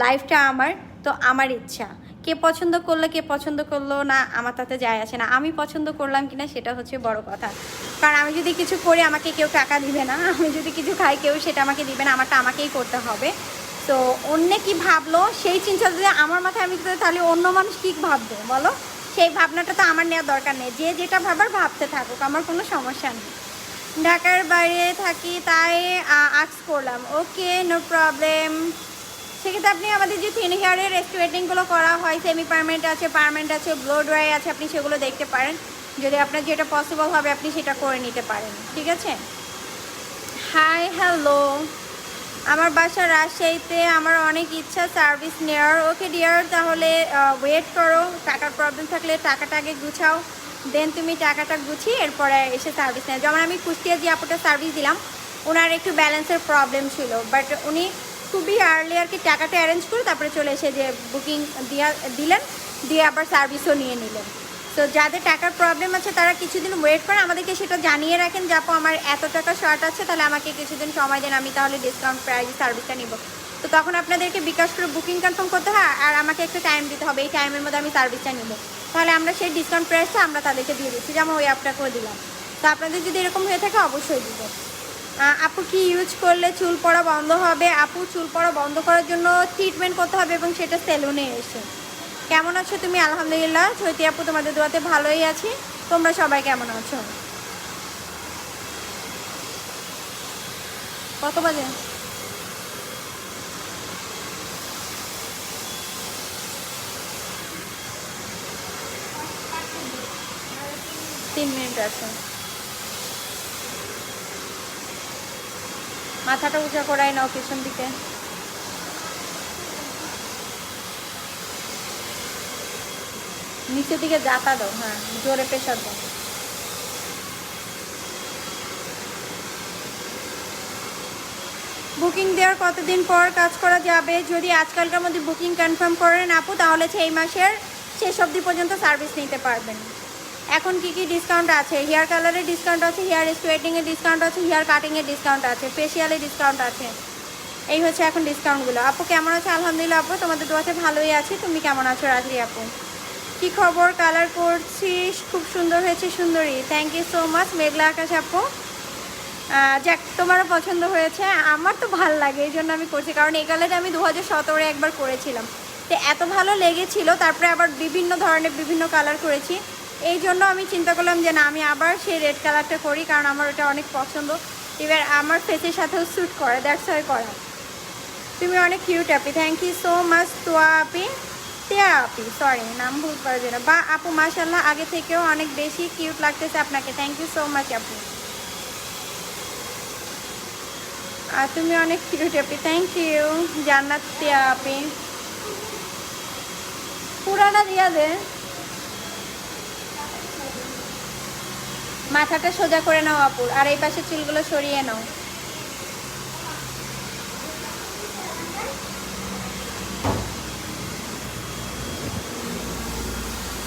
লাইফটা আমার, তো আমার ইচ্ছা। কে পছন্দ করলো কে পছন্দ করলো না আমার তাতে যায় আসে না, আমি পছন্দ করলাম কিনা সেটা হচ্ছে বড় কথা। কারণ আমি যদি কিছু করি আমাকে কেউ টাকা দিবে না, আমি যদি কিছু খাই কেউ সেটা আমাকে দিবে না, আমারটা আমাকেই করতে হবে। তো অন্য কি ভাবলো সেই চিন্তা যদি আমার মাথায় আমি তাহলে অন্য মানুষ কী ভাববে বলো? সেই ভাবনাটা তো আমার নেওয়ার দরকার নেই, যে যেটা ভাবার ভাবতে থাকুক, আমার কোনো সমস্যা নেই। ঢাকার বাইরে থাকি তাই আক্স করলাম, ওকে নো প্রবলেম। সেক্ষেত্রে আপনি আমাদের যে থিন হেয়ারের স্ট্রেটনিংগুলো করা হয়, সেমি পার্মানেন্ট আছে, পার্মানেন্ট আছে, ব্লো ড্রাই আছে, আপনি সেগুলো দেখতে পারেন। যদি আপনার যেটা পসিবল হবে আপনি সেটা করে নিতে পারেন, ঠিক আছে? হাই হ্যালো, আমার বাসা রাজশাহীতে, আমার অনেক ইচ্ছা সার্ভিস নেওয়ার। ওকে ডিয়ার, তাহলে ওয়েট করো, টাকার প্রবলেম থাকলে টাকাটা আগে গুছাও, দেন তুমি টাকাটা গুছিয়ে এরপরে এসে সার্ভিস নেও। যেমন আমি কুষ্টিয়া যে আপুটা সার্ভিস দিলাম, ওনার একটু ব্যালেন্সের প্রবলেম ছিল, বাট উনি খুবই আর্লি আর কি টাকাটা অ্যারেঞ্জ করে তারপরে চলে এসে যে বুকিং দিলেন, দিয়ে আবার সার্ভিসও নিয়ে নিলেন। তো যাদের টাকার প্রবলেম আছে তারা কিছুদিন ওয়েট করে আমাদেরকে সেটা জানিয়ে রাখেন যে আপু আমার এত টাকা শর্ট আছে, তাহলে আমাকে কিছুদিন সময় দেন, আমি তাহলে ডিসকাউন্ট প্রাইস সার্ভিসটা নিব। তো তখন আপনাদেরকে বিকাশ করে বুকিং কনফার্ম করতে হয় আর আমাকে একটু টাইম দিতে হবে, এই টাইমের মধ্যে আমি সার্ভিসটা নিব, তাহলে আমরা সেই ডিসকাউন্ট প্রাইসটা আমরা তাদেরকে দিয়ে দিচ্ছি, যেমন ওই অ্যাপটাকেও দিলাম। তো আপনাদের যদি এরকম হয়ে থাকে অবশ্যই দিব। আপু কি ইউজ করলে চুল পড়া বন্ধ হবে? আপু চুল পড়া বন্ধ করার জন্য ট্রিটমেন্ট করতে হবে এবং সেটা সেলুনে এসে। কেমন আছো তুমি? আলহামদুলিল্লাহ চৈতি আপু তোমাদের দোয়াতে ভালোই আছি। তোমরা সবাই কেমন আছো? কত বাজে? 3 মিনিট আছে। মাথাটা উঁচা করাই নাও পিছন দিকে। নিচের দিকে জাতা দাও, হ্যাঁ জোরে প্রেশার দাও। বুকিং দেওয়ার কতদিন পর কাজ করা যাবে? যদি আজকালকার মধ্যে বুকিং কনফার্ম করেন আপু, তাহলে এই মাসের শেষ অবধি পর্যন্ত সার্ভিস নিতে পারবেন। এখন কি কি ডিসকাউন্ট আছে? হেয়ার কালারের ডিসকাউন্ট আছে, হেয়ার স্ট্রেটিংয়ের ডিসকাউন্ট আছে, হেয়ার কাটিংয়ের ডিসকাউন্ট আছে, ফেসিয়ালের ডিসকাউন্ট আছে। এই হচ্ছে এখন ডিসকাউন্টগুলো। আপু কেমন আছে? আলহামদুলিল্লাহ আপু তোমাদের দোয়াতে ভালোই আছি। তুমি কেমন আছো রাত্রি আপু? কি খবর? কালার করছিস, খুব সুন্দর হয়েছে সুন্দরী। থ্যাংক ইউ সো মাচ মেঘলা আকাশ আপু। যাক তোমারও পছন্দ হয়েছে, আমার তো ভালো লাগে এই জন্য আমি করছি, কারণ এই কালারটা আমি 2017 একবার করেছিলাম, তো এত ভালো লেগেছিল, তারপরে আবার বিভিন্ন ধরনের বিভিন্ন কালার করেছি, এই জন্য আমি চিন্তা করলাম যে না আমি আবার সেই রেড কালারটা করি, কারণ আমার ওটা অনেক পছন্দ, এবার আমার ফেসের সাথেও স্যুট করে, দ্যাটস ওয়াই করা। তুমি অনেক cute Api, thank you so much. তোয়া আপি, টিয়া আপি, সরি নাম ভুল করে দিলাম। বা আপু মাশাল্লাহ আগে থেকেও অনেক বেশি কিউট লাগতেছে আপনাকে, থ্যাংক ইউ সো মাচ আপু। আর তুমি অনেক কিউট আপি, থ্যাংক ইউ জান্নাত টিয়া আপি। পুরানা দিয়া দে, মাথাটা সোজা করে নাও আপুর, আর এই পাশে চুলগুলো সরিয়ে নাও।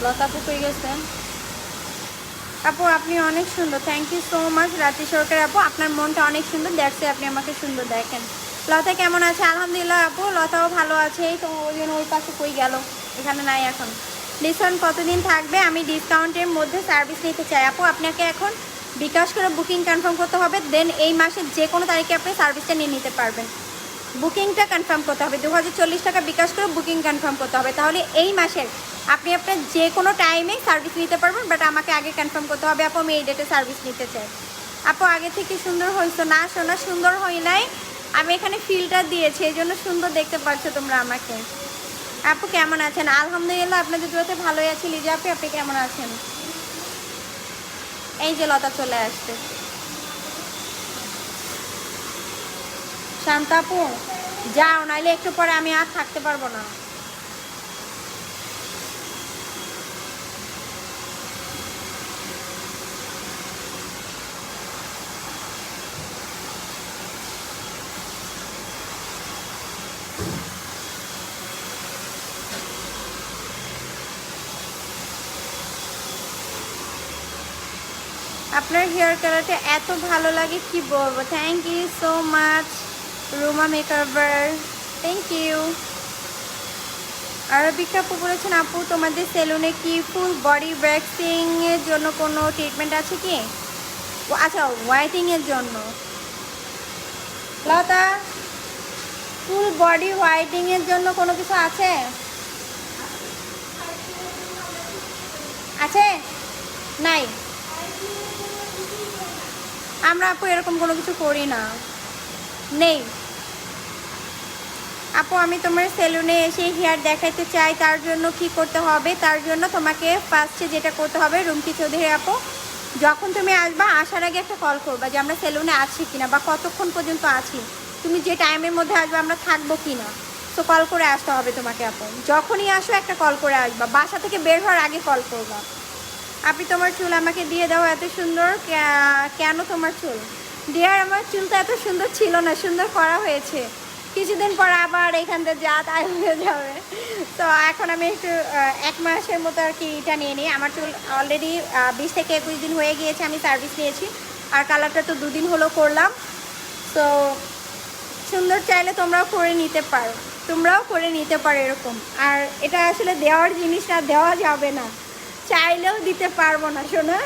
লতা আপু কই গেছেন? আপু আপনি অনেক সুন্দর, থ্যাংক ইউ সো মাচ রাত্রি সরকার আপু, আপনার মনটা অনেক সুন্দর, দেখছে আপনি আমাকে সুন্দর দেখেন। লতা কেমন আছে? আলহামদুলিল্লাহ আপু লতাও ভালো আছে। এই তো ওই জন্য ওই পাশে কই গেল, এখানে নাই এখন। ডিসকাউন্ট কতদিন থাকবে? আমি ডিসকাউন্টের মধ্যে সার্ভিস নিতে চাই আপু, আপনাকে এখন বিকাশ করে বুকিং কনফার্ম করতে হবে, দেন এই মাসের যে কোনো তারিখে আপনি সার্ভিসটা নিয়ে নিতে পারবেন। বুকিংটা কনফার্ম করতে হবে, 2040 টাকা বিকাশ করে বুকিং কনফার্ম করতে হবে, তাহলে এই মাসের আপনি আপনার যে কোনো টাইমে সার্ভিস নিতে পারবেন, বাট আমাকে আগে কনফার্ম করতে হবে আপু আমি এই ডেটে সার্ভিস নিতে চাই। আপু আগে থেকে সুন্দর হয়েছো? না শোনা সুন্দর হয় নাই, আমি এখানে ফিল্টার দিয়েছি এই জন্য সুন্দর দেখতে পাচ্ছ তোমরা আমাকে। আপু কেমন আছেন? আলহামদুলিল্লাহ আপনাদের দোয়াতে ভালোই আছি। লিজা আপু আপনি কেমন আছেন? এই যে লতা চলে আসছে। শান্তা আপু যাও, নাইলে একটু পরে আমি আর থাকতে পারবো না। আপনার হেয়ার কালারটা এত ভালো লাগে কি বলবো, thank you so much Ruma makeover, thank you. আরবিকা আপু বলেছেন আপু তোমাদের সেলুনে কি ফুল বডি ওয়্যাক্সিং এর জন্য কোনো ট্রিটমেন্ট আছে কি? আচ্ছা হোয়াইটিং এর জন্য। লতা ফুল বডি হোয়াইটিং এর জন্য কোনো কিছু আছে? আছে? নাই? আমরা আপু এরকম কোনো কিছু করি না, নেই। আপু আমি তোমার সেলুনে এসে হেয়ার দেখাইতে চাই, তার জন্য কি করতে হবে? তার জন্য তোমাকে ফার্স্টে যেটা করতে হবে রুমকি চৌধুরী আপু, যখন তুমি আসবা আসার আগে একটা কল করবা যে আমরা সেলুনে আছি কিনা বা কতক্ষণ পর্যন্ত আছি, তুমি যে টাইমের মধ্যে আসবে আমরা থাকবো কিনা, তো কল করে আসতে হবে তোমাকে আপু। যখনই আসো একটা কল করে আসবা, বাসা থেকে বের হওয়ার আগে কল করবা। আপনি তোমার চুল আমাকে দিয়ে দাও, এত সুন্দর কেন তোমার চুল? ডিয়ার আমার চুলটা এত সুন্দর ছিল না, সুন্দর করা হয়েছে, কিছুদিন পর আবার এখান থেকে যা তাই হয়ে যাবে। তো এখন আমি একটু 1 মাসের মতো আর কি এটা নিয়ে নিই। আমার চুল অলরেডি 20 থেকে 21 দিন হয়ে গিয়েছে, আমি সার্ভিস নিয়েছি, আর কালারটা তো 2 দিন হলো করলাম। তো সুন্দর চাইলে তোমরাও করে নিতে পারো, তোমরাও করে নিতে পারো এরকম। আর এটা আসলে দেওয়ার জিনিস না, দেওয়া যাবে না, চাইলেও দিতে পারবো না শোনা।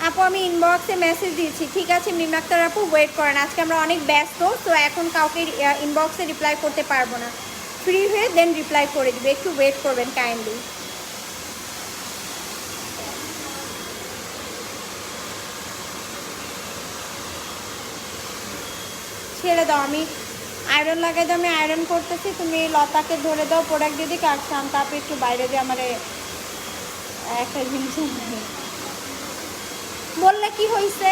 আপু আমি ইনবক্সে মেসেজ দিয়েছি, ঠিক আছে মিম আক্তার আপু ওয়েট করেন, আজকে আমরা অনেক ব্যস্ত, তো এখন কাউকে ইনবক্সে রিপ্লাই করতে পারবো না, ফ্রি হয়ে দেন রিপ্লাই করে দিবে, একটু ওয়েট করবেন কাইন্ডলি। ছেড়ে দাও, আমি আয়রন লাগাই দাও, আমি আয়রন করতেছি, তুমি লতাকে ধরে দাও প্রোডাক্ট দিয়ে দিকে, আর শান্তা আপু একটু বাইরে দিয়ে আমার একটা জিনিস বললে কি হয়েছে,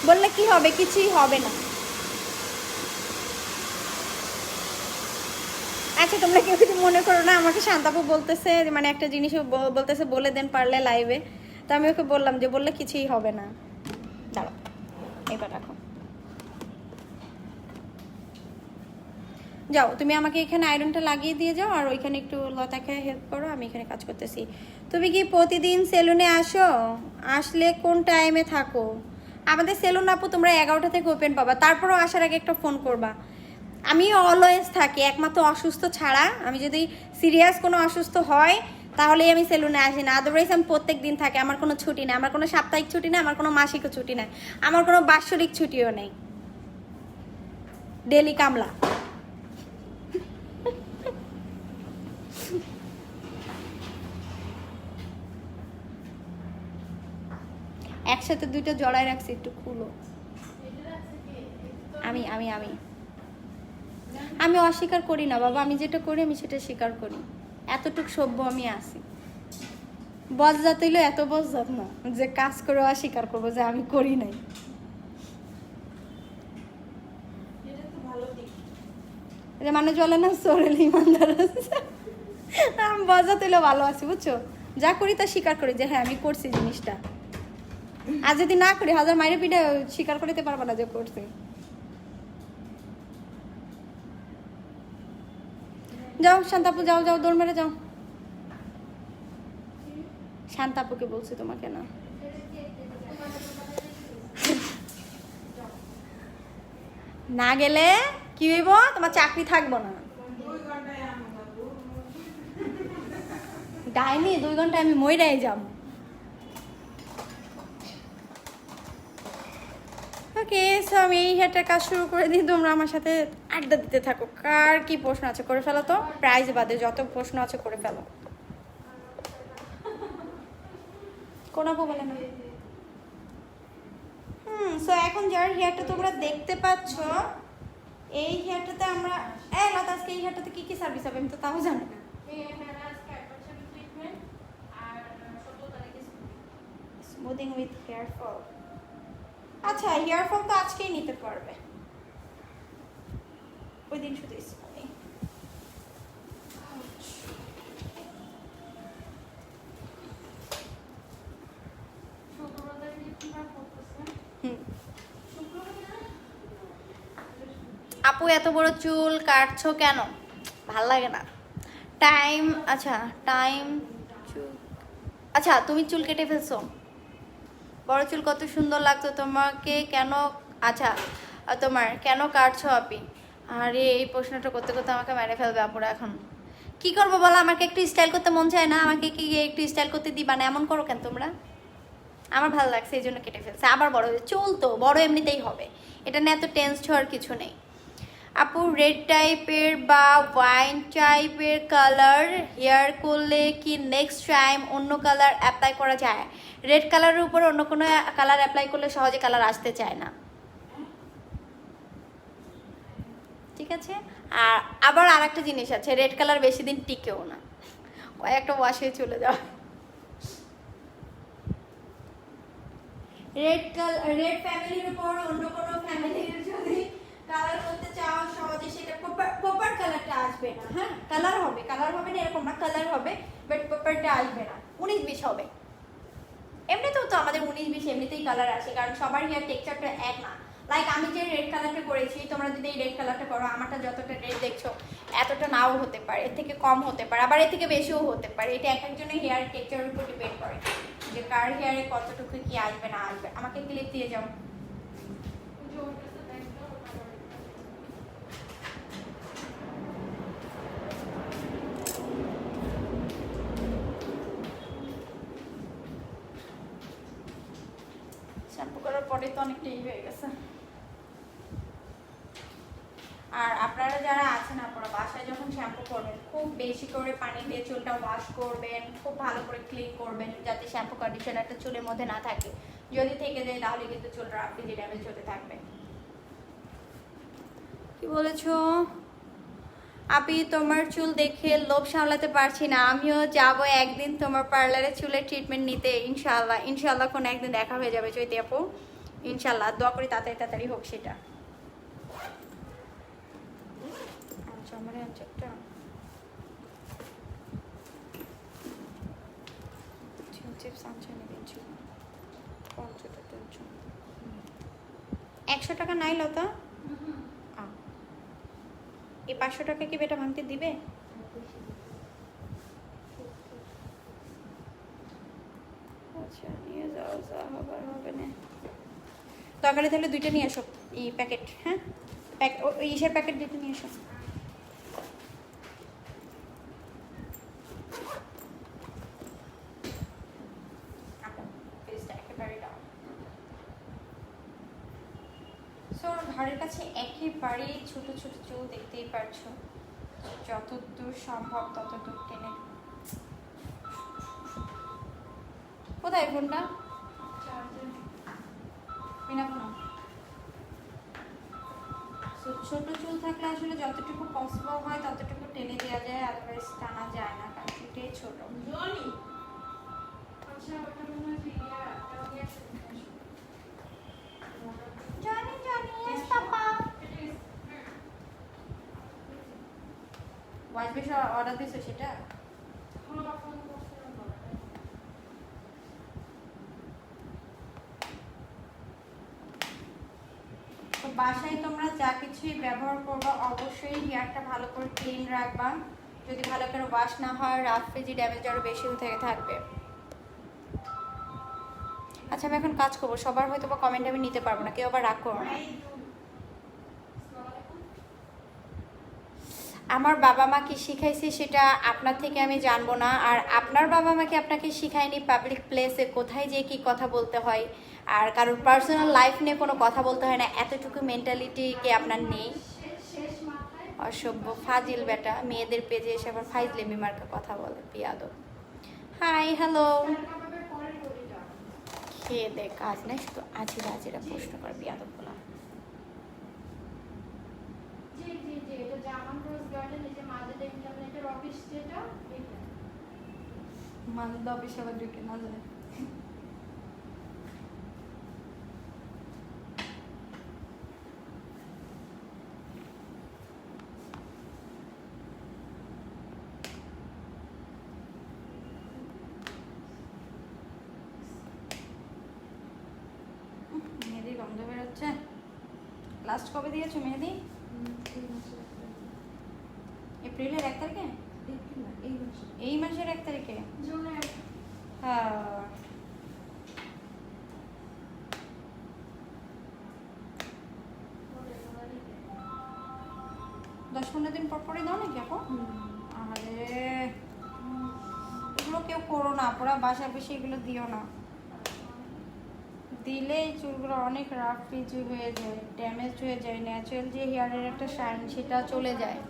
বললে কি হবে, কিছুই হবে না। আচ্ছা তোমরা কেউ কিছু মনে করো না, আমাকে শান্তাপু বলতেছে মানে একটা জিনিস বলতেছে বলে দেন পারলে লাইভে, তো আমি ওকে বললাম যে বললে কিছুই হবে না। দাঁড়াও এবার রাখো, যাও তুমি আমাকে এখানে আয়রনটা লাগিয়ে দিয়ে যাও, আর ওইখানে একটু লতাকে হেল্প করো, আমি এখানে কাজ করতেছি। তুমি কি প্রতিদিন সেলুনে আসো? আসলে কোন টাইমে থাকো? আমাদের সেলুন আপু তোমরা 11টা থেকে ওপেন পাবা, তারপরও আসার আগে একটা ফোন করবা। আমি অলওয়েজ থাকি, একমাত্র অসুস্থ ছাড়া, আমি যদি সিরিয়াস কোনো অসুস্থ হয় তাহলেই আমি সেলুনে আসি না, আদারওয়াইজ আমি প্রত্যেক দিন থাকি, আমার কোনো ছুটি নেই, আমার কোনো সাপ্তাহিক ছুটি নেই, আমার কোনো মাসিকও ছুটি নেই, আমার কোনো বাৎসরিক ছুটিও নেই, ডেলি কামলা। একসাথে দুইটা জড়াই রাখছি, একটু খুলো। আমি আমি আমি আমি অস্বীকার করি না বাবা, আমি যেটা করি আমি সেটা স্বীকার করি, এতটুক সভ্য আমি আছি। বজ্জাত হইলো এত বজ্জাত না যে কাজ করে অস্বীকার করবো যে আমি করি নাই। মানুষ বলে না সরেল ইমানদার আছে, আমি বজ্জাত হইলেও ভালো আছি বুঝছো, যা করি তা স্বীকার করি যে হ্যাঁ আমি করছি জিনিসটা, আর যদি না করি হাজার মাইরে পিঠে স্বীকার করিতে পারবো না যে করছি। যাও শান্তাপু যাও, যাও দৌড় মেরে যাও। শান্তাপুকে বলছি তোমাকে না। না গেলে কি হইব, তোমার চাকরি থাকবো না। ডাইনি 2 ঘন্টায় আমি মইরাই যাব। ওকে সো আমি এই হেয়ারটার কাজ শুরু করে দিই, তোমরা আমার সাথে আড্ডা দিতে থাকো, কার কি প্রশ্ন আছে করে ফেলো, তো প্রাইজ বাদে যত প্রশ্ন আছে করে ফেলো। কোন আপু বলে না। সো এখন যার হেয়ারটা তোমরা দেখতে পাচ্ছ, এই হেয়ারটাতে আমরা লতা আজকে এই হেয়ারটাতে কি কি সার্ভিস হবে আমি তো তাও জানি না। স্মুথিং উইথ হেয়ার ফল, আচ্ছা হেয়ার ফল তো আজকেই নিতে পারবে, ওই দিন শুধু স্মুথিং। আপু এত বড় চুল কাটছো কেন? ভাল লাগে না টাইম। আচ্ছা টাইম আচ্ছা তুমি চুল কেটে ফেলছো, বড় চুল কত সুন্দর লাগতো তোমাকে কেন? আচ্ছা তোমার কেন কাটছো আপি? আরে এই প্রশ্নটা করতে করতে আমাকে মেরে ফেলবে আপুরা। এখন কি করবো বলো, আমাকে একটু স্টাইল করতে মন চায় না, আমাকে কি একটু স্টাইল করতে দিবা না? এমন করো কেন তোমরা? আমার ভালো লাগছে এই জন্য কেটে ফেলছে। আবার বড় চুল তো বড় এমনিতেই হবে, এটা নিয়ে এত টেন্স হওয়ার কিছু নেই। আপু রেড টাইপের বা ওয়াইন টাইপের কালার হেয়ার করলে কি নেক্সট টাইম অন্য কালার অ্যাপ্লাই করা যায়? রেড কালারের উপর অন্য কোনো কালার অ্যাপ্লাই করলে সহজে কালার আসতে চায় না, ঠিক আছে? আর আবার আর একটা জিনিস আছে, রেড কালার বেশি দিন টিকেও না, কয়েকটা ওয়াশে চলে যাও। রেড ফ্যামিলির উপর অন্য কোনো ফ্যামিলির যদি কালার করতে চাও সহজে সেটা প্রপার কালারটা আসবে না। হ্যাঁ কালার হবে না এরকম না, কালার হবে বাট প্রপারটা আসবে না, 19-20 হবে। এমনিতেও তো আমাদের 19-20 এমনিতেই কালার আসে, কারণ সবার হেয়ার টেক্সচারটা এক না। লাইক আমি যে রেড কালারটা করেছি, তোমরা যদি এই রেড কালারটা করো, আমারটা যতটা রেড দেখছো এতটা নাও হতে পারে, এর থেকে কম হতে পারে, আবার এর থেকে বেশিও হতে পারে। এটা এক একজনের হেয়ার টেক্সচারের উপর ডিপেন্ড করে যে কার হেয়ারে কতটুকু কি আসবে না আসবে। আমাকে ক্লিপ দিয়ে যাও। শ্যাম্পু করার পরে তো অনেকটাই হয়ে গেছে। আর আপনারা যারা আছেন, আপনারা বাসায় যখন শ্যাম্পু করবেন খুব বেশি করে পানি দিয়ে চুলটা ওয়াশ করবেন, খুব ভালো করে ক্লিন করবেন, যাতে শ্যাম্পু কন্ডিশনারটা চুলের মধ্যে না থাকে। যদি থেকে যায় তাহলে কিন্তু চুলটা রাফলি ড্যামেজ হতে থাকবে। কি বলেছো আপি? তোমার চুল দেখে লোভ সামলাতে পারছি না, আমিও যাব একদিন তোমার পার্লারে চুলের ট্রিটমেন্ট নিতে। ইনশাআল্লাহ ইনশাআল্লাহ কোনো একদিন দেখা হয়ে যাবে চৈতি আপু, ইনশাআল্লাহ। দোয়া করি তাড়াতাড়ি তাড়াতাড়ি হোক সেটা। আমার একটা চিপস আনছে না কিছু, 100 টাকা নাই লতা? এই 500 টাকা কি বেটা ভাঙতে দিবে? আচ্ছা নিয়ে যাও, যা হবার হবে না। তরকারি তাহলে 2টা নিয়ে আসো, এই প্যাকেট। হ্যাঁ, ইসের প্যাকেট 2টা নিয়ে আসো। ঘরের কাছে একেবারে ছোট ছোট চুল, দেখতেই পারছো। যতদূর সম্ভব ততদূর টেনে। কোথায় ফোনটা? ছোট চুল থাকলে আসলে যতটুকু পসিবল হয় ততটুকু টেনে দেওয়া যায়, আদারওয়াইজ টানা যায় না, কারণ এটাই ছোট। ওয়াশ বেশ অর্ডার দিছো সেটা? তো বাসায় তোমরা যা কিছুই ব্যবহার করবা অবশ্যই হেয়ারটা ভালো করে ক্লিন রাখবা। যদি ভালো করে ওয়াশ না হয় রাফ ফ্রিজি ড্যামেজ আরও বেশি থেকে থাকবে। আচ্ছা আমি এখন কাজ করবো, সবার হয়তো বা কমেন্ট আমি নিতে পারবো না, কেউ আবার রাগ করো না। আমার বাবা মা কি শিখাইছে সেটা আপনার থেকে আমি জানবো না, আর আপনার বাবা মা কি আপনাকে শিখায়নি পাবলিক প্লেসে কোথায় যেয়ে কি কথা বলতে হয়, আর কারোর পার্সোনাল লাইফ নিয়ে কোনো কথা বলতে হয় না, এতটুকু মেন্টালিটি কি আপনার নেই? অসভ্য ফাজিল বেটা, মেয়েদের পেজে এসে আবার ফাইজলেমি মার্কা কথা বলে, পিয়াদব। হাই হ্যালো, খেয়ে দে কাজ নাই, শুধু আজিরা আজিরা প্রশ্ন করে, পিয়াদব বলা। মালদা অফিস আবার ঢুকে না যায়। মেহেদি গন্ধ বেরোচ্ছে। লাস্ট কবে দিয়েছো মেহেদি? এপ্রিলের 1 তারিখে? এই মাসের 1 তারিখে? হ্যাঁ 10-15 দিন পর পরে দাও নাকি আপু? আরে এগুলো কেউ করো না, পুরা বাসা বেশি এগুলো দিও না, দিলে এই চুলগুলো অনেক রাফ ফ্রিজি হয়ে যায়, ড্যামেজ হয়ে যায়, ন্যাচারাল যে হেয়ারের একটা শাইন সেটা চলে যায়।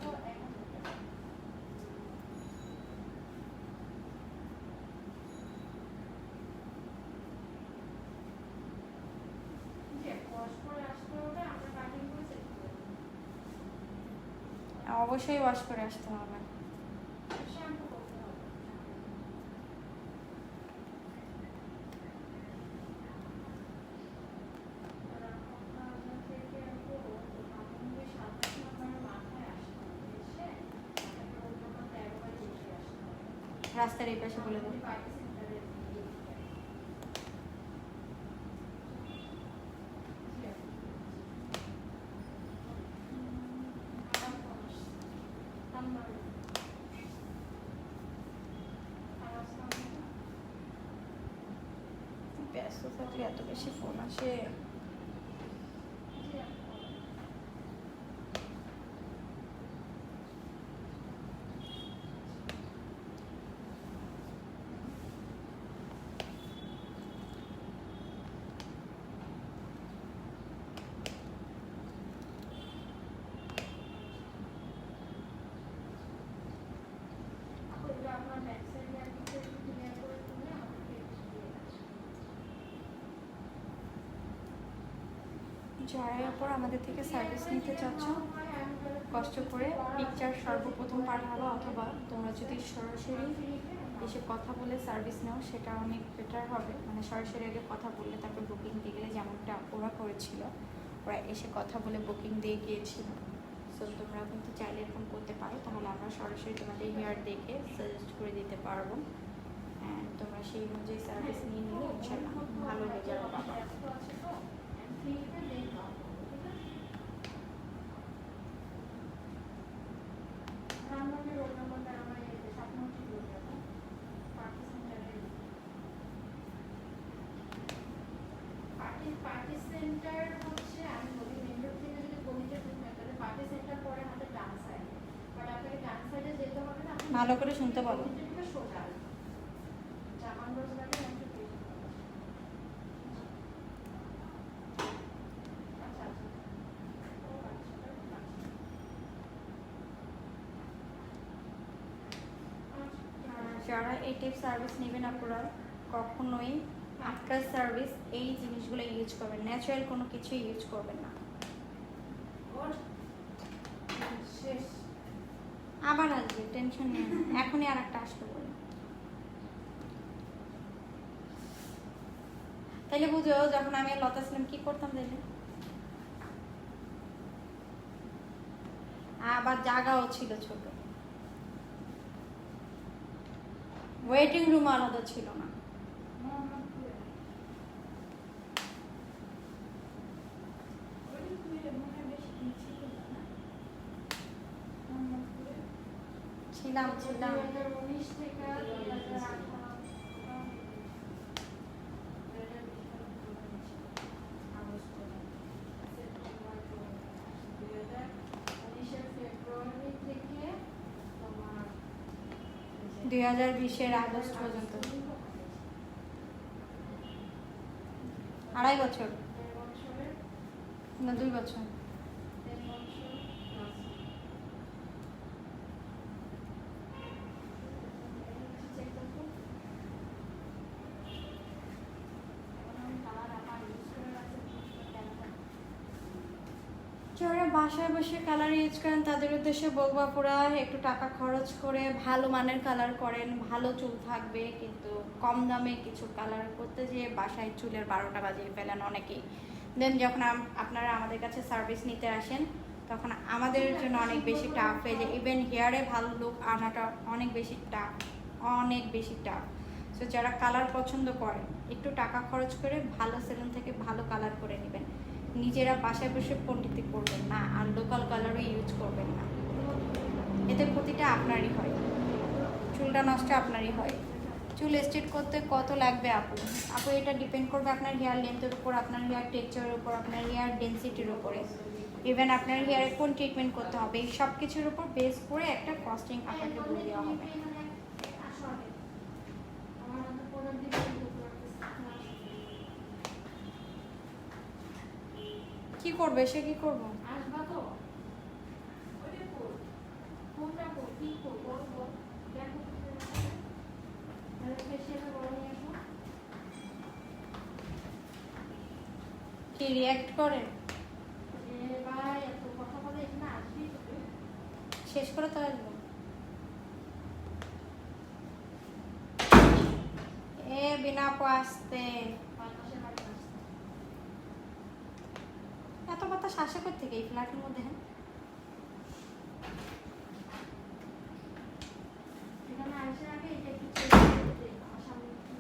অবশ্যই ওয়াশ করে আসতে হবে। রাস্তার এই পাশে বলে দেবো। ব্যস্ত থাকলে এত বেশি ফোন আসে। যারা পর আমাদের থেকে সার্ভিস নিতে চাচ্ছ, কষ্ট করে পিকচার সর্বপ্রথম পাঠাবো, অথবা তোমরা যদি সরাসরি এসে কথা বলে সার্ভিস নাও সেটা অনেক বেটার হবে। মানে সরাসরি আগে কথা বললে তারপর বুকিং দিয়ে গেলে, যেমনটা ওরা করেছিল, ওরা এসে কথা বলে বুকিং দিয়ে গিয়েছিল। সো তোমরা কিন্তু চাইলে এরকম করতে পারো, তাহলে আমরা সরাসরি তোমাদের হেয়ার দেখে সাজেস্ট করে দিতে পারবো। অ্যান্ড তোমরা সেই অনুযায়ী সার্ভিস নিয়ে নিলে ইনশাল্লাহ ভালো রেজাল্ট পাবা। পার্টি সেন্টার হচ্ছে, আমি বলি মেন রোড থেকে যদি গলিতে ঢুকবেন তাহলে পার্টি সেন্টার পরে আমাদের ডান সাইডে, বাট আপনাকে ডান সাইডে যেতে হবে না। ভালো করে শুনতে বলো। সোজা জামান রোজগারে আমি তো আচ্ছা আচ্ছা ও আচ্ছা। যারা এই টাইপ সার্ভিস নেবেন আপনারা কখনোই আফটার সার্ভিস এই জিনিসগুলো ইউজ করবেন, ন্যাচারাল কোনো কিছু ইউজ করবেন না। শেষ আবার আসবে, টেনশন নেই, এখনই আর একটা আসতে বলে। তাইলে বুঝো যখন আমি লতা ছিলাম কি করতাম তাইলে। আবার জায়গাও ছিল ছোট, ওয়েটিং রুম আলাদা ছিল না। ছিলাম 2019 থেকে 2018 2020 আগস্ট পর্যন্ত, 2.5 বছর না 2 বছর। যারা বাসায় বসে কালার ইউজ করেন তাদের উদ্দেশ্যে বলবো পুরা একটু টাকা খরচ করে ভালো মানের কালার করেন, ভালো চুল থাকবে, কিন্তু কম দামে কিছু কালার করতে যেয়ে বাসায় চুলের 12টা বাজিয়ে ফেলেন অনেকেই। দেন যখন আপনারা আমাদের কাছে সার্ভিস নিতে আসেন তখন আমাদের জন্য অনেক বেশি টাফ হয়ে যায়, ইভেন হেয়ারে ভালো লুক আনাটা অনেক বেশি টাফ, অনেক বেশি টাফ। সো যারা কালার পছন্দ করেন একটু টাকা খরচ করে ভালো সেলুন থেকে ভালো কালার করে নেবেন, নিজেরা বাসায় বসে পণ্ডিতি করবেন না, আর লোকাল কালারও ইউজ করবেন না। এতে ক্ষতিটা আপনারই হয়, চুলটা নষ্ট আপনারই হয়। চুল স্ট্রেট করতে কত লাগবে আপু? আপু এটা ডিপেন্ড করবে আপনার হেয়ার লেন্থের উপর, আপনার হেয়ার টেক্সচারের উপর, আপনার হেয়ার ডেন্সিটির উপরে, ইভেন আপনার হেয়ারে কোন ট্রিটমেন্ট করতে হবে, এই সব কিছুর উপর বেস করে একটা কস্টিং আপনাকে বলে দেওয়া হবে। কি করবে সে, কি করবো? আসবা তো ওইটা কর, কোনটা কর, কি কর, বল বল, দেখো ফেসিয়ালে বড় নিয়ে আসো। কি রিঅ্যাক্ট করে? এ ভাই এত কথা বলে এখানে আসবি তো তুই? শেষ করে তো আসবো। এ বিনা আপু আসতে পাশের বাড়ি আসতে এত কথা শ্বাসে করতে থেকে এই ফ্ল্যাটের মধ্যে। এখানে আসার আগে এটা একটু চেক করে দে আমার সামনে কি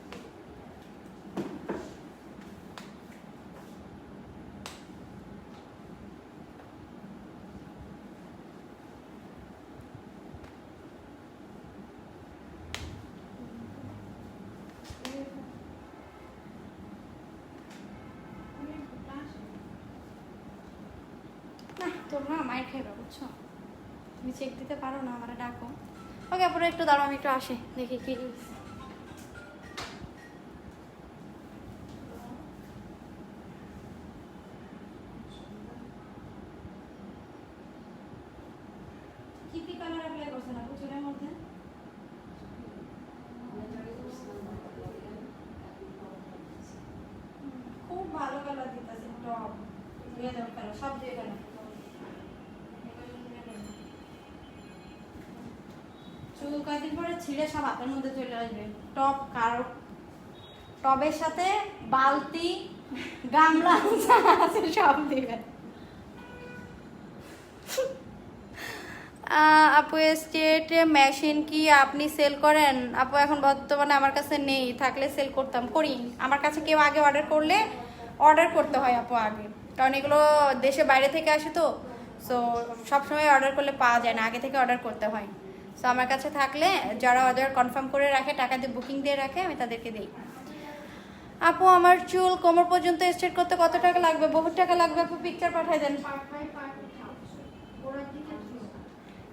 না মায়ের খাইবা, বুঝছো? তুমি চেক দিতে পারো না, আমার ডাকো। ওকে আপুরা একটু দাঁড়াও, আমি একটু আসি, দেখি কি হয়েছে। কি কি কালার অ্যাপ্লাই করছেন আপু চুলের মধ্যে? খুব ভালো কালার দিতেছেন, টপ দিয়ে দাও কালার, সব দিয়ে দাও। চুল কয়েকদিন পরে ছিঁড়ে সব হাতের মধ্যে চলে আসবে। টপ কারো টবের সাথে বালতি গামলা যা আছে সব দিবেন। আপু স্টেট মেশিন কি আপনি সেল করেন? আপু এখন বর্তমানে আমার কাছে নেই, থাকলে সেল করতাম, করি। আমার কাছে কেউ আগে অর্ডার করলে অর্ডার করতে হয় আপু আগে, কারণ এগুলো দেশে বাইরে থেকে আসে তো, সো সবসময় অর্ডার করলে পাওয়া যায় না, আগে থেকে অর্ডার করতে হয়। সো আমার কাছে থাকলে যারা অর্ডার কনফার্ম করে রাখে, টাকা দিয়ে বুকিং দিয়ে রাখে, আমি তাদেরকে দিই। আপু আমার চুল কোমর পর্যন্ত স্ট্রেট করতে কত টাকা লাগবে? বহুত টাকা লাগবে আপু, পিকচার পাঠিয়ে দেন।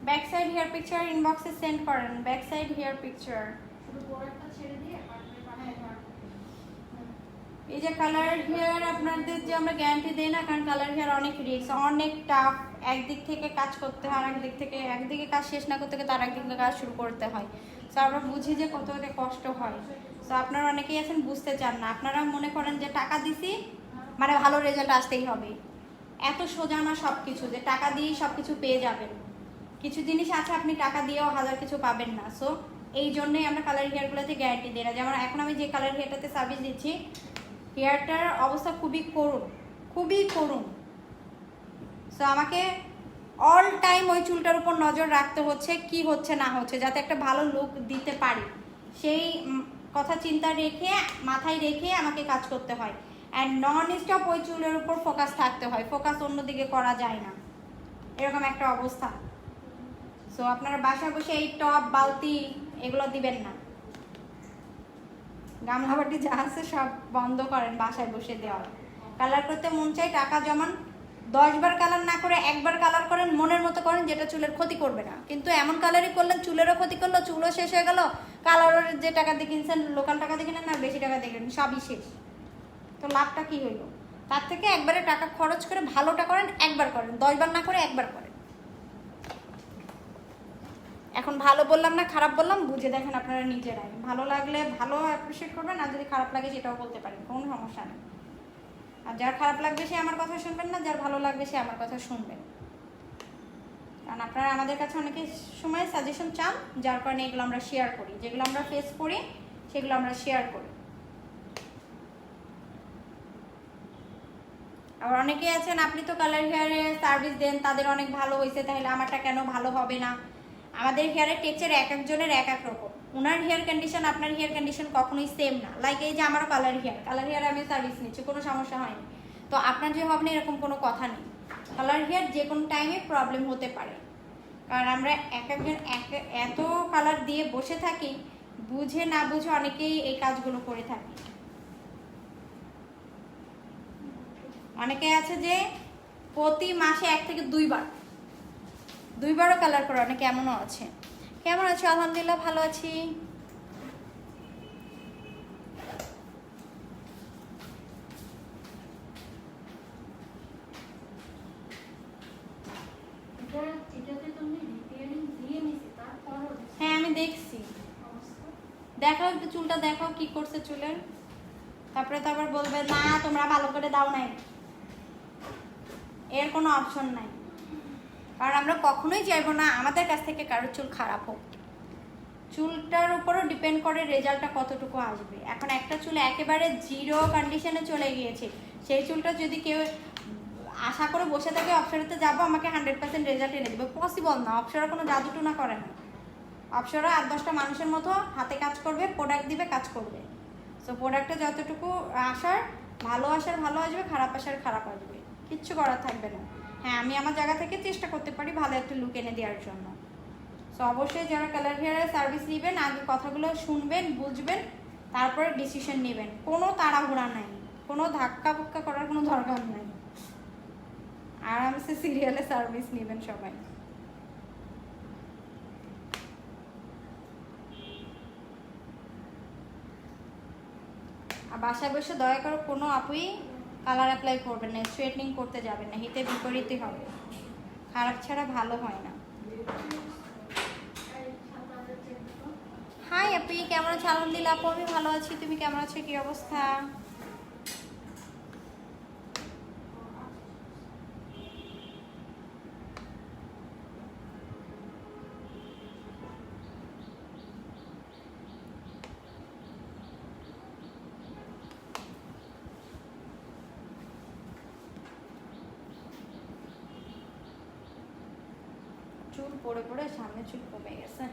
ব্যাক সাইড হেয়ার পিকচার ইনবক্সে সেন্ড করেন, ব্যাক সাইড হেয়ার পিকচার। এই যে কালার হেয়ার আপনাদের যে আমরা গ্যারান্টি দেই না, কারণ কালার হেয়ার অনেক রিস্ক, অনেক টাফ। একদিক থেকে কাজ করতে হয়, আর একদিক থেকে একদিকে কাজ শেষ না করতে তার একদিকে কাজ শুরু করতে হয়। সো আমরা বুঝি যে কত কষ্ট হয়। সো আপনারা অনেকেই আছেন বুঝতে চান না, আপনারা মনে করেন যে টাকা দিছি মানে ভালো রেজাল্ট আসতেই হবে। এত সোজা না সব কিছু যে টাকা দিয়েই সব কিছু পেয়ে যাবেন। কিছু জিনিস আছে আপনি টাকা দিয়েও হাজার কিছু পাবেন না। সো এই জন্যই আমরা কালার হেয়ারগুলোতে গ্যারান্টি দিই না। যেমন এখন আমি যে কালার হেয়ারটাতে সার্ভিস দিচ্ছি, হেয়ারটার অবস্থা খুবই করুণ, খুবই করুণ। সো আমাকে অল টাইম ওই চুলটার উপর নজর রাখতে হচ্ছে, কি হচ্ছে না হচ্ছে, যাতে একটা ভালো লুক দিতে পারি, সেই কথা চিন্তা রেখে মাথায় রেখে আমাকে কাজ করতে হয়। অ্যান্ড নন স্টপ ওই চুলের উপর ফোকাস থাকতে হয়, ফোকাস অন্যদিকে করা যায় না, এরকম একটা অবস্থা। সো আপনারা বাসায় বসে এই টপ বালতি এগুলো দিবেন না, গামলা বাটি যা আছে সব বন্ধ করেন বাসায় বসে দেওয়া। কালার করতে মন চাই, টাকা জমান, 10 বার কালার না করে একবার কালার করেন, মনের মতো করেন, যেটা চুলের ক্ষতি করবে না। কিন্তু এমন কালারই করলেন চুলেরও ক্ষতি করলো, চুলও শেষ হয়ে গেল, কালারের যে টাকা দিয়ে কিনছেন, লোকাল টাকা দিয়ে কিনেন না বেশি টাকা দিয়ে কিনেন, সবই শেষ। তো লাভটা কি হইলো? তার থেকে একবারে টাকা খরচ করে ভালোটা করেন, একবার করেন, 10 বার না করে একবার করেন। এখন ভালো বললাম না খারাপ বললাম বুঝে দেখেন আপনারা নিজেরাই। ভালো লাগলে ভালো অ্যাপ্রিসিয়েট করবেন, আর যদি খারাপ লাগে সেটাও বলতে পারেন, কোনো সমস্যা নেই। আর যার খারাপ লাগবে সে আমার কথা শুনবেন না, যার ভালো লাগবে সে আমার কথা শুনবেন। কারণ আপনারা আমাদের কাছে অনেকে সময় সাজেশন চান, যার কারণে এগুলো আমরা শেয়ার করি, যেগুলো আমরা ফেস করি সেগুলো আমরা শেয়ার করি। আবার অনেকেই আছেন আপনি তো কালার হেয়ারে সার্ভিস দেন, তাদের অনেক ভালো হয়েছে, তাহলে আমারটা কেন ভালো হবে না? আমাদের হেয়ারের টেক্সচার এক একজনের এক এক রকম। ওনার হেয়ার কন্ডিশন আপনার হেয়ার কন্ডিশন কখনোই সেম না। লাইক এই যে আমারও কালার হেয়ার আমি সার্ভিস নিচ্ছি, কোনো সমস্যা হয়নি। তো আপনার যে হবে না এরকম কোনো কথা নেই। কালার হেয়ার যে কোনো টাইমে প্রবলেম হতে পারে, কারণ আমরা এক একজন এত কালার দিয়ে বসে থাকি, বুঝে না বুঝে অনেকেই এই কাজগুলো করে থাকি। অনেকে আছে যে প্রতি মাসে 1 থেকে 2বারও কালার করে, অনেকে এমনও আছে। কেমন আছো? আলহামদুলিল্লাহ ভালো আছি। হ্যাঁ আমি দেখছি, দেখাও একটু চুলটা দেখাও কি করছে চুলের, তারপরে তো আবার বলবে না তোমরা ভালো করে দাও নাই। এর কোনো অপশন নাই, কারণ আমরা কখনোই চাইবো না আমাদের কাছ থেকে কারোর চুল খারাপ হোক। চুলটার উপরও ডিপেন্ড করে রেজাল্টটা কতটুকু আসবে। এখন একটা চুল একেবারে জিরো কন্ডিশনে চলে গিয়েছে, সেই চুলটা যদি কেউ আশা করে বসে থাকে অপসরাতে যাবো আমাকে 100% রেজাল্ট এনে দেবে, পসিবল না। অপসরা কোনো জাদুটুনা করে না। অপসরা 8-10টা মানুষের মতো হাতে কাজ করবে, প্রোডাক্ট দিবে, কাজ করবে। সো প্রোডাক্টে যতটুকু আসার ভালো আসবে, খারাপ আসার খারাপ আসবে, কিচ্ছু করার থাকবে না। হ্যাঁ আমি আমার জায়গা থেকে চেষ্টা করতে পারি ভালো একটা লুক এনে দেওয়ার জন্য। সো অবশ্যই যারা কালার হেয়ারের সার্ভিস নেবেন আগে কথাগুলো শুনবেন, বুঝবেন, তারপরে ডিসিশন নেবেন। কোনো তাড়াহুড়া নাই, কোনো ধাক্কা বুক্কা করার কোনো দরকার নাই। আরামসে সিরিয়ালে সার্ভিস নেবেন সবাই। আর বাসায় বসে দয়া করে কোনো আপুই কালার অ্যাপ্লাই করবেন না, স্ট্রেটনিং করতে যাবেন না, হিতে বিপরীতই হবে, খারাপ ছাড়া ভালো হয় না। হাই আপনি কেমন আছো? আলহামদুলিল্লাহ আপু আমি ভালো আছি, তুমি কেমন আছো, কি অবস্থা? চুল পড়ে পড়ে সামনে চুল কমে গেছে।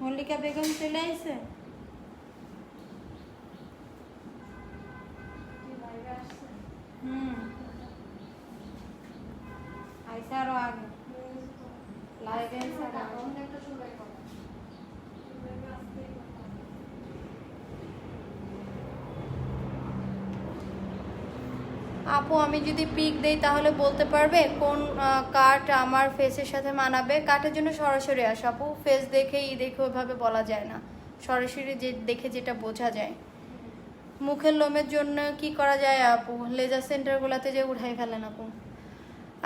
মল্লিকা বেগম চলে আইছে। আইসা আরো আগে লাইভে আইসা আপু আমি যদি পিক দেই তাহলে বলতে পারবে কোন কাট আমার ফেসের সাথে মানাবে? কাটের জন্য সরাসরি আসো আপু, ফেস দেখেই দেখে ওইভাবে বলা যায় না, সরাসরি যে দেখে যেটা বোঝা যায়। মুখের লোমের জন্য কি করা যায় আপু? লেজার সেন্টারগুলোতে যে উঠাই ফেলেন আপু।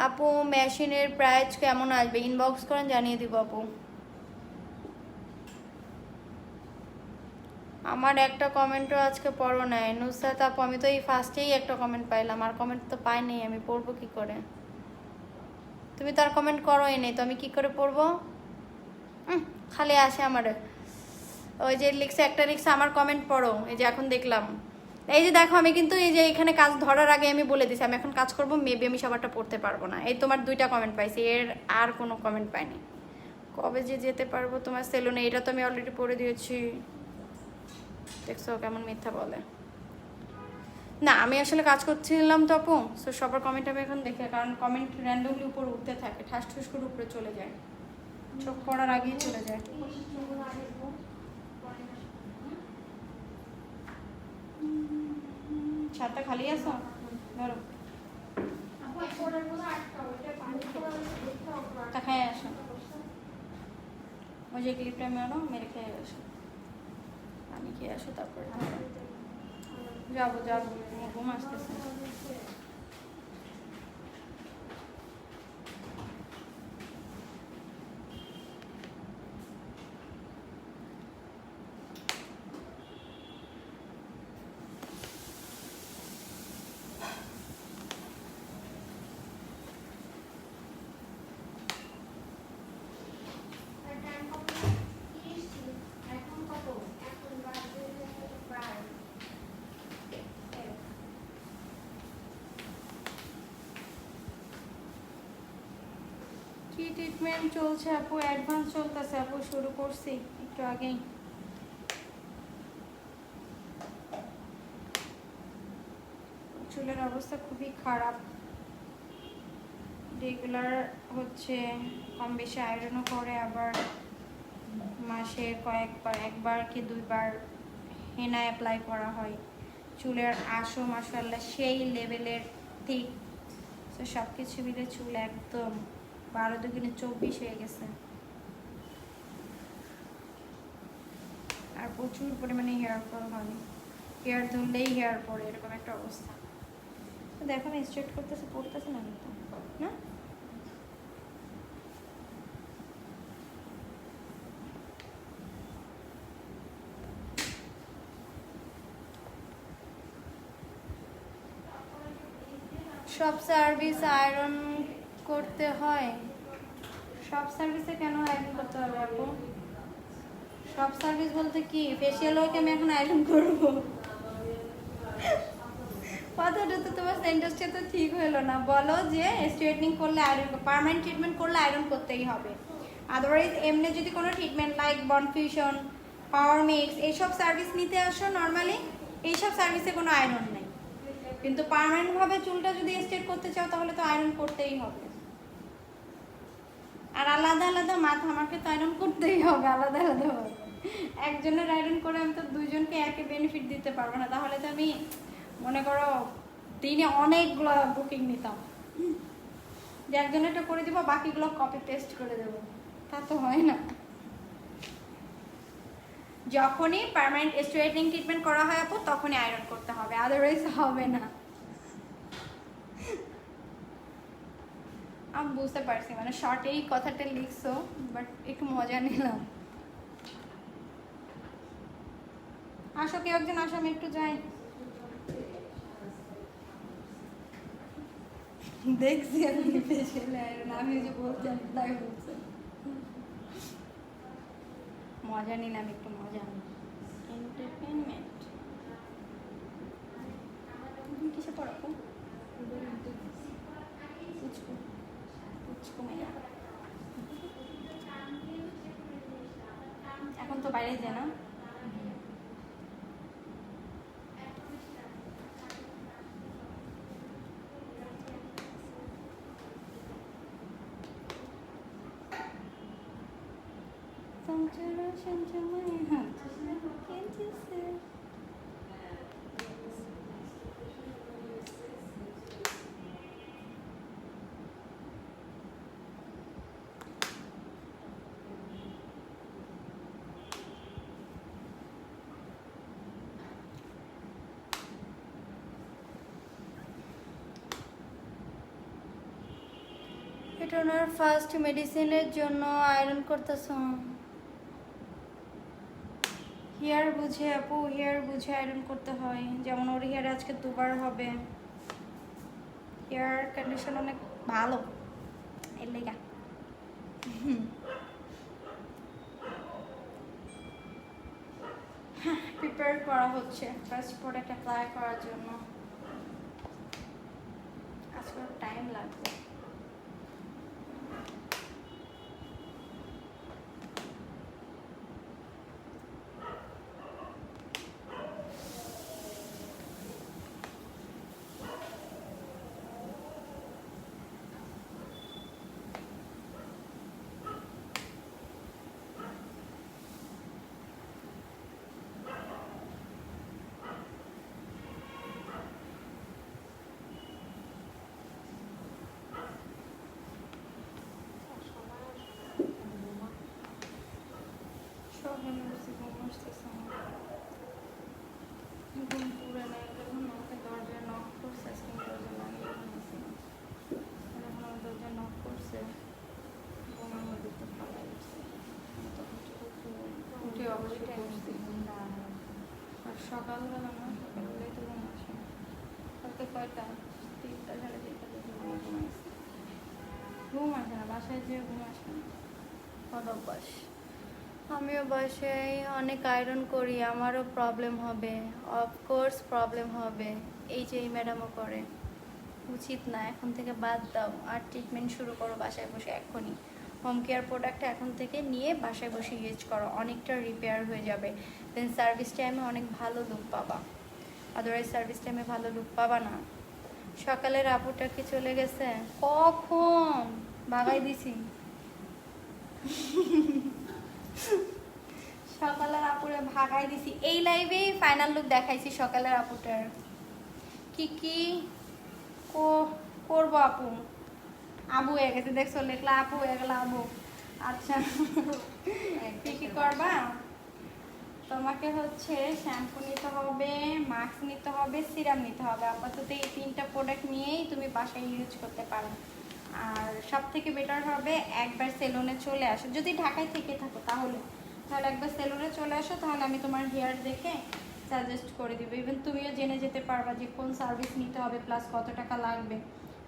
আপু মেশিনের প্রাইস কেমন আসবে? ইনবক্স করেন, জানিয়ে দিব আপু। আমার একটা কমেন্টও আজকে পড়ো নাই নুসরাত আপু, আমি তো এই ফার্স্টেই একটা কমেন্ট পাইলাম, আর কমেন্ট তো পাই নাই, আমি পড়বো কি করে? তুমি তার কমেন্ট করোই নেই তো আমি কি করে পড়বো? খালি আসে আমার ওই যে লিখছে একটা লিখছে আমার কমেন্ট পড়ো, এই যে এখন দেখলাম, এই যে দেখো আমি কিন্তু এই যে এখানে কাজ ধরার আগে আমি বলে দিছি আমি এখন কাজ করব, মেবি আমি সবারটা পড়তে পারবো না। এই তোমার 2টা কমেন্ট পাইছি, এর আর কোনো কমেন্ট পাইনি। কবে যে যেতে পারবো তোমার সেলুনে? এটা তো আমি অলরেডি পড়ে দিয়েছি, দেখছো কেমন মিথ্যা বলে। না আমি আসলে কাজ করছিলাম তো আপু, সো সবার কমেন্ট আমি এখন দেখে, কারণ কমেন্ট র্যান্ডমলি উপর উঠতে থাকে, ঠাস ঠুস করে উপরে চলে যায়, চোখ পড়ার আগেই চলে যায়। ছাদটা খালি আছো? ধরো খাই আসো, ওই যে ক্লিপটা মেরো, মেরে খেয়ে আসো, পানি খেয়ে আসো, তারপরে যাবো যাবো, ঘুম আসতেছে। কি ট্রিটমেন্ট চলছে আপু? অ্যাডভান্স চলতেছে আপু, শুরু করছি একটু আগেই। চুলের অবস্থা খুবই খারাপ, রেগুলার হচ্ছে কম বেশি আয়রনও করে, আবার মাসে কয়েকবার, একবার কি 2বার হেনা অ্যাপ্লাই করা হয়। চুলের আশো মাশাআল্লাহ সেই লেভেলের ঠিক, তো সব কিছু মিলে চুল একদম 12 দুগুণে 24 হয়ে গেছে, আর প্রচুর পরিমাণে হেয়ার ফল হয়, হেয়ার ধরলেই হেয়ার পড়ে, এরকম একটা অবস্থা। তো দেখো আমি স্ট্রেট করতেছে, পড়তেছে না কিন্তু না। সব সার্ভিস আয়রন করতে হয়? সব সার্ভিসে কেন আয়রন করতে হবে আপু? সব সার্ভিস বলতে কি, ফেসিয়াল ওকে আমি এখন আয়রন করবো? কথাটা তো তোমার সেন্টেন্সটা তো ঠিক হলো না। বলো যে স্ট্রেটনিং করলে আয়রন, পার্মানেন্ট ট্রিটমেন্ট করলে আয়রন করতেই হবে, আদারওয়াইজ এমনি যদি কোনো ট্রিটমেন্ট লাইক বনফিউশন, পাওয়ার মিক্স এইসব সার্ভিস নিতে আসো নর্মালি, এইসব সার্ভিসে কোনো আয়রন নেই। কিন্তু পার্মানেন্টভাবে চুলটা যদি স্ট্রেট করতে চাও তাহলে তো আয়রন করতেই হবে। আর আলাদা আলাদা মাথা আমাকে তো আয়রন করতেই হবে আলাদা আলাদা হবে। একজনের আয়রন করে আমি তো দুইজনকে একই বেনিফিট দিতে পারবো না, তাহলে তো আমি মনে করো দিনে অনেকগুলো বুকিং নিতাম, যে একজনেরটা করে দিব বাকিগুলো কপি পেস্ট করে দেবো, তা তো হয় না। যখনই পার্মানেন্ট স্ট্রেটনিং ট্রিটমেন্ট করা হয় আপু তখনই আয়রন করতে হবে, আদারওয়াইজ হবে না। আমি বুঝতে পারছি মানে শর্টে এই কথাটা লিখছো, বাট একটু মজা নিলাম। আসো কেউ একজন আসো, আমি একটু যাই। দেখছি আমি ফেসিয়াল আয়রন, আমি যে বলছি আমি তাই বলছি। মজা নিলাম, একটু মজা এন্টারটেনমেন্ট। কিসে পড়াবো? এখন তো বাইরে যায় না। এটা ওনার ফার্স্ট মেডিসিনের জন্য আয়রন করতেছ। হেয়ার বুঝে আপু, হেয়ার বুঝে আয়রন করতে হয়। যেমন ওর হেয়ার আজকে দুবার হবে, হেয়ার কন্ডিশন অনেক ভালো এর লেগা। প্রিপেয়ার করা হচ্ছে ফার্স্ট প্রোডাক্ট অ্যাপ্লাই করার জন্য। আজকে টাইম লাগবে। সকালবেলা না, সকালবেলায় তো ঘুম আসে না। কালকে কয়টা 3টা 3:30 ঘুমাইছি, ঘুম আসে না, বাসায় যেয়ে ঘুম আসে না। অভ্যাস। আমিও বাসায় অনেক আয়রন করি, আমারও প্রবলেম হবে, অফকোর্স প্রবলেম হবে। এই যে এই ম্যাডামও করে, উচিত না। এখন থেকে বাদ দাও আর ট্রিটমেন্ট শুরু করো বাসায় বসে এখনই। হোম কেয়ার প্রোডাক্ট এখন থেকে নিয়ে বাসায় বসে ইউজ করো, অনেকটা রিপেয়ার হয়ে যাবে। দেন সার্ভিস টাইমে অনেক ভালো লুক পাবা, আদারওয়াইজ সার্ভিস টাইমে ভালো লুক পাবা না। সকালের আপুটা কি চলে গেছে? কখন ভাগাই দিছি। সকালের আপুরে ভাগাই দিছি, এই লাইভেই ফাইনাল লুক দেখাইছি সকালের আপুটার। কি কি করবো আপু? আবু হয়ে গেছে, দেখছো লেখলা আপু হয়ে গেল আবু। আচ্ছা কি কি করবা? তোমাকে হচ্ছে শ্যাম্পু নিতে হবে, মাস্ক নিতে হবে, সিরাম নিতে হবে। আপাতত এই 3টা প্রোডাক্ট নিয়েই তুমি বাসায় ইউজ করতে পারো। আর সব থেকে বেটার হবে একবার সেলুনে চলে আসো, যদি ঢাকায় থেকে থাকো তাহলে একবার সেলুনে চলে আসো, তাহলে আমি তোমার হেয়ার দেখে সাজেস্ট করে দিব। ইভেন তুমিও জেনে যেতে পারবা যে কোন সার্ভিস নিতে হবে প্লাস কত টাকা লাগবে।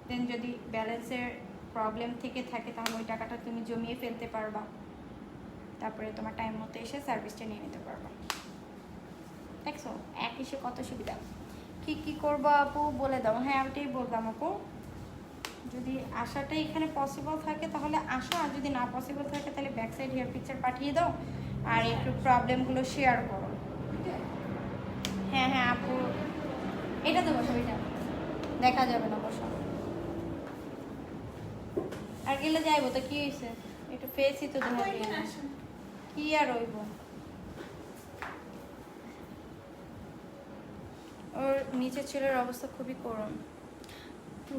দেন যদি ব্যালেন্সের প্রবলেম থেকে থাকে তাহলে ওই টাকাটা তুমি জমিয়ে ফেলতে পারবা, তারপরে তোমার টাইম মতো এসে সার্ভিসটা নিয়ে নিতে পারবা। দেখছো এক এসে কত সুবিধা। কি কি করবো আপু বলে দাও। হ্যাঁ ওটাই বললাম আপু, যদি আসাটা এখানে পসিবল থাকে তাহলে আসো, আর যদি না পসিবল থাকে তাহলে ব্যাক সাইড হেয়ার পিকচার পাঠিয়ে দাও আর একটু প্রবলেমগুলো শেয়ার করো। হ্যাঁ হ্যাঁ আপু, এটা তো বসো, এটা দেখা যাবে না, বসো। আর গেলে যাইবো তো, কি হয়েছে? একটু ফেসই তো ধরে কি আর হইব। ওর নিচের চুলের অবস্থা খুবই করুণ।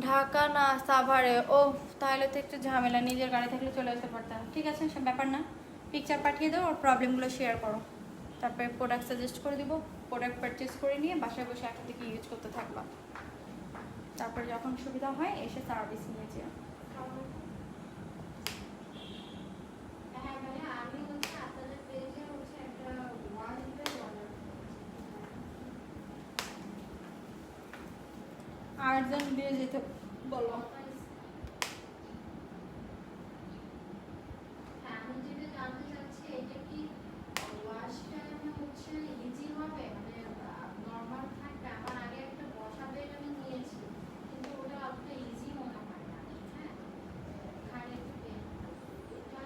ঢাকা না সাভারে, ও তাহলে তো একটু ঝামেলা। নিজের গাড়ি থাকলে চলে আসতে পারতাম। ঠিক আছে, সব ব্যাপার না। পিকচার পাঠিয়ে দাও, ওর প্রবলেমগুলো শেয়ার করো, তারপরে প্রোডাক্ট সাজেস্ট করে দিব। প্রোডাক্ট পারচেস করে নিয়ে বাসায় বসে এখন থেকে ইউজ করতে থাকবা। তারপর যখন সুবিধা হয় এসে সার্ভিস নিয়ে যেও। হ্যাঁ মানে আমি হচ্ছে আপনাদের পেজে হচ্ছে একটা ওয়ান ড্রেস অর্ডার আর্জন দিয়ে যেতে বলো। হ্যাঁ আমি যেটা জানতে চাচ্ছি এটা কি ওয়াশ টাইমে হচ্ছে ইজি হবে মানে নর্মাল থাকবে? আমার আগে একটা বসা বেড আমি নিয়েছি কিন্তু ওটা অতটা ইজি মনে হয় না। হ্যাঁ ঘাড়ে একটু পেন, এটা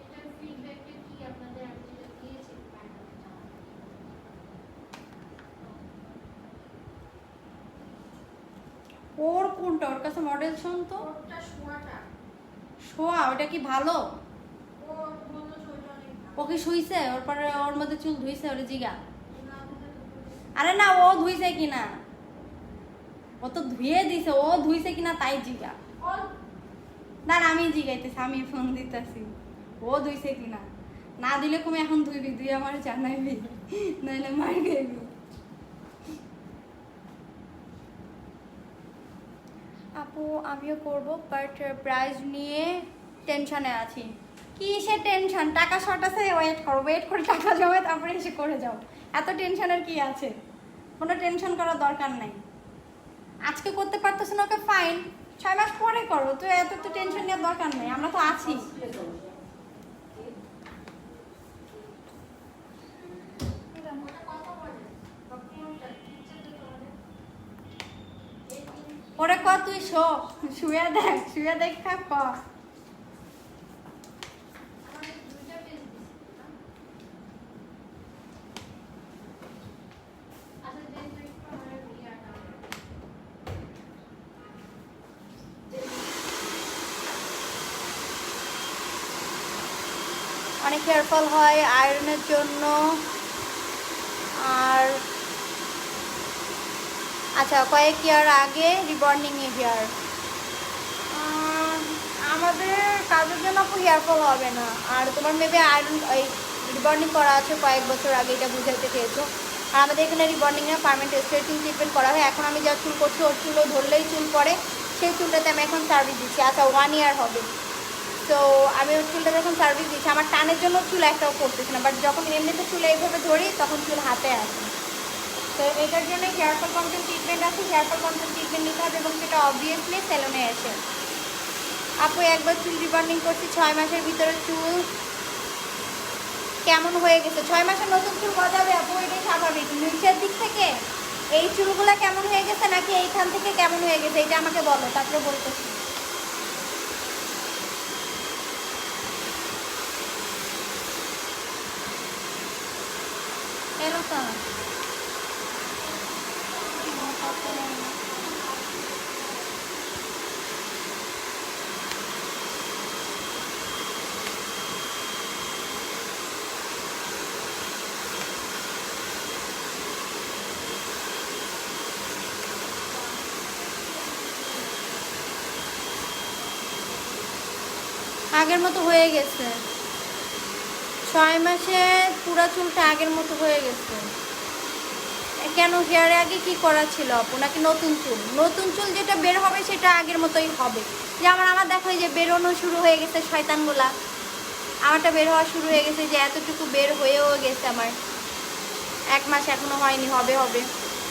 এটার ফিডব্যাকটা কি আপনাদের? আমি যেটা দিয়েছি প্যান্টটা জানাবেন। ওর কোনটা? ওর কাছে মডেল শুন তো। ওটা শোয়াটা শোয়া, ওটা কি ভালো? ও বললো যে ওইটা অনেক ও কি শুইছে? ওর পরে ওর মধ্যে চুল ধুইছে? ওরে জিগা। ভালো। আরে না, ও ধুইছে কিনা, ও তো ধুয়ে দিছে, ও ধুইছে কিনা তাই জিগা। না না, আমি জিগাইতেছি, আমি ফোন দিতেছি। ও ধুইছে কিনা, না দিলে তুমি এখন ধুইবি, তুই আমার জানাইবি, নাহলে মার খাইবি। আপু আমিও করব, বাট প্রাইস নিয়ে টেনশনে আছি। কিসের টেনশন? টাকা শর্ট আছে, ওয়েট করো, ওয়েট করে টাকা জমায় তারপরে এসে করে যাও। এত টেনশনের কি আছে? কোনো টেনশন করার দরকার নাই। আজকে করতে পারতেছ না, ওকে ফাইন, 6 মাস পরে করো। তো এত তো টেনশন নেওয়ার দরকার নেই, আমরা তো আছি। ওরে ক তুই শো, শুয়ে দেখ, শুয়ে দেখ থাক ক। অনেক হেয়ার ফল হয় আয়রনের জন্য। আর আচ্ছা, কয়েক ইয়ার আগে রিবর্নিং এ হেয়ার, আমাদের কাজের জন্য আপু হেয়ার ফল হবে না। আর তোমার মেবি আয়রন ওই রিবর্নিং করা আছে কয়েক বছর আগে, এটা বুঝাইতে চেয়েছো। আর আমাদের এখানে রিবর্নিং না, পার্মানেন্ট স্ট্রেটিং ট্রিটমেন্ট করা হয়। এখন আমি যা চুল করছি, ওর চুলও ধরলেই চুল পড়ে, সেই চুলটাতে আমি এখন সার্ভিস দিচ্ছি। আচ্ছা 1 ইয়ার হবে, তো আমি ওর চুলটাতে এখন সার্ভিস দিচ্ছি। আমার টানের জন্য চুল একটাও করতেছি না, বাট যখন এমনিতে চুল এইভাবে ধরি তখন চুল হাতে আসে। তো এটার জন্য হেয়ার ফল কন্ট্রোল ট্রিটমেন্ট আছে, হেয়ার ফল কন্ট্রোল ট্রিটমেন্ট নিতে হবে, এবং সেটা অবভিয়াসলি সেলুনে এসে। আপু একবার চুল রিবর্নিং করছি, 6 মাসের ভিতরে চুল কেমন হয়ে গেছে? 6 মাসে নতুন চুল গজাবে আপু, এটাই স্বাভাবিক। নিচের দিক থেকে এই চুলগুলো কেমন হয়ে গেছে, নাকি এইখান থেকে কেমন হয়ে গেছে, এটা আমাকে বলো, তারপরে বলতেছি। এলো তো আগের মতো হয়ে গেছে। 6 মাসে পুরা চুলটা আগের মতো হয়ে গেছে। কেন, হেয়ারে আগে কি করা ছিল আপু, নাকি নতুন চুল? নতুন চুল যেটা বের হবে সেটা আগের মতোই হবে। যেমন আমার দেখো যে বেরোনো শুরু হয়ে গেছে শয়তানগুলা, আমারটা বের হওয়া শুরু হয়ে গেছে, যে এতটুকু বের হয়েও গেছে আমার। 1 মাস এখনো হয়নি, হবে হবে।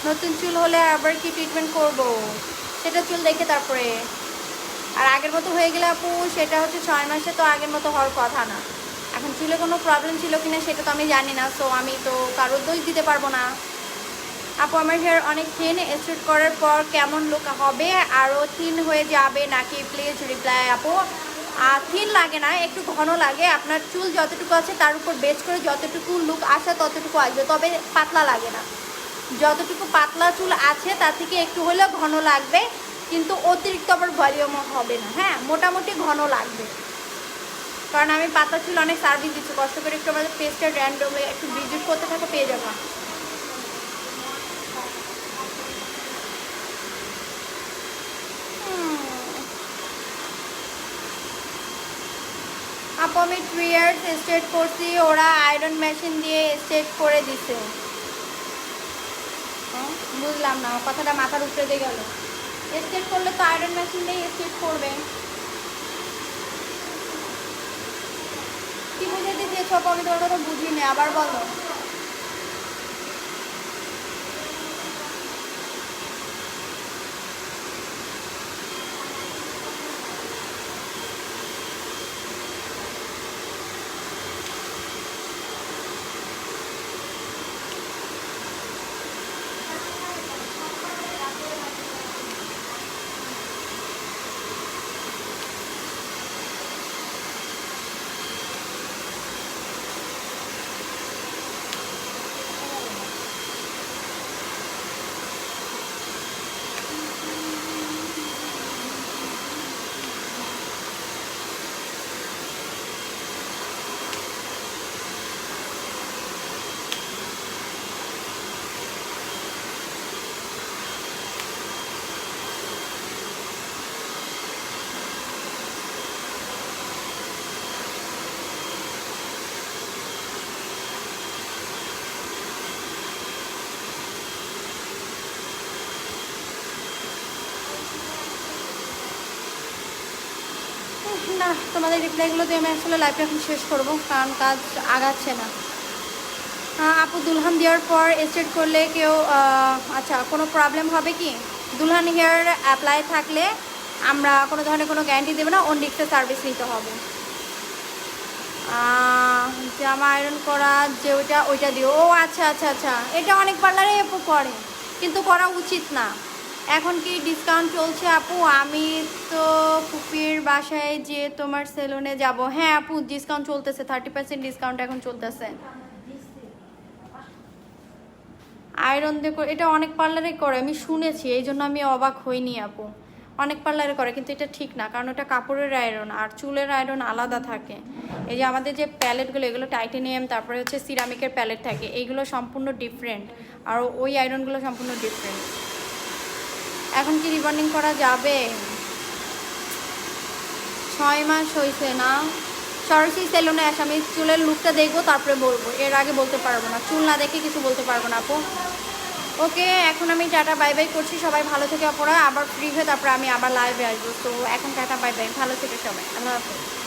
নতুন চুল হলে আবার কি ট্রিটমেন্ট করব, সেটা চুল দেখে তারপরে। আর আগের মতো হয়ে গেলে আপু সেটা হচ্ছে 6 মাসে তো আগের মতো হওয়ার কথা না। এখন চুলে কোনো প্রবলেম ছিল কিনা সেটা তো আমি জানি না, সো আমি তো কারোর দোষ দিতে পারবো না। আপু আমার হেয়ার অনেক থিন, স্ট্রেট করার পর কেমন লুক হবে? আরও থিন হয়ে যাবে নাকি? Please reply. আপু থিন লাগে না, একটু ঘন লাগে। আপনার চুল যতটুকু আছে তার উপর বেস করে যতটুকু লুক আসে ততটুকু আসবে, তবে পাতলা লাগে না। যতটুকু পাতলা চুল আছে তার থেকে একটু হলেও ঘন লাগবে, কিন্তু অতিরিক্ত আবার ভলিউম হবে না। হ্যাঁ, মোটামুটি ঘন লাগবে, কারণ আমি পাতলা চুল অনেক সার্ভিস দিচ্ছি। কষ্ট করে একটু আমাদের পেস্টের র্যান্ডমে একটু ভিজিট করতে থাকো, পেয়ে যাবো। আপু আমি 3 ইয়ার্স স্ট্রেট করছি, ওরা আয়রন মেশিন দিয়ে স্ট্রেট করে দিছে। বুঝলাম না, কথাটা মাথার উপরে দিয়ে গেল। স্ট্রেট করলে তো আয়রন মেশিন দিয়ে স্ট্রেট করবে। কি বুঝাতে দিয়েছ আপু, আমি তোমার কথা বুঝিনি, আবার বলো। না, তোমাদের রিপ্লাইগুলো দিয়ে আমি আসলে লাইভটা এখন শেষ করবো, কারণ কাজ আগাচ্ছে না। আপু দুলহান দেওয়ার পর স্ট্রেট করলে কেউ আচ্ছা কোনো প্রবলেম হবে কি? দুলহান হেয়ার অ্যাপ্লাই থাকলে আমরা কোনো ধরনের কোনো গ্যারান্টি দেবো না, অন রিক্সে সার্ভিস নিতে হবে। জামা আয়রন করা যে ওইটা দিও। ও আচ্ছা আচ্ছা আচ্ছা, এটা অনেক পার্লারে আপু করে, কিন্তু করা উচিত না। এখন কি ডিসকাউন্ট চলছে আপু? আমি তো ফুপির বাসায় যে তোমার সেলুনে যাব। হ্যাঁ আপু, ডিসকাউন্ট চলতেছে, 30% ডিসকাউন্ট এখন চলতেছে। আয়রন দিয়ে এটা অনেক পার্লারে করে, আমি শুনেছি, এই জন্য আমি অবাক হইনি আপু। অনেক পার্লারে করে, কিন্তু এটা ঠিক না, কারণ ওটা কাপড়ের আয়রন আর চুলের আয়রন আলাদা থাকে। এই যে আমাদের যে প্যালেটগুলো, এগুলো টাইটেনিয়াম, তারপরে হচ্ছে সিরামিকের প্যালেট থাকে, এইগুলো সম্পূর্ণ ডিফারেন্ট, আর ওই আয়রনগুলো সম্পূর্ণ ডিফারেন্ট। এখন কি রিবন্ডিং করা যাবে? 6 মাস হয়েছে না। সরাসরি সেলুনে আসে, আমি চুলের লুকটা দেখবো তারপরে বলবো, এর আগে বলতে পারবো না, চুল না দেখে কিছু বলতে পারবো না আপু। ওকে, এখন আমি টাটা বাই বাই করছি, সবাই ভালো থেকে অপরা, আবার ফ্রি হয়ে তারপরে আমি আবার লাইভে আসবো। তো এখন টাটা বাই বাই, ভালো থেকে সবাই, আল্লাহ হাফেজ।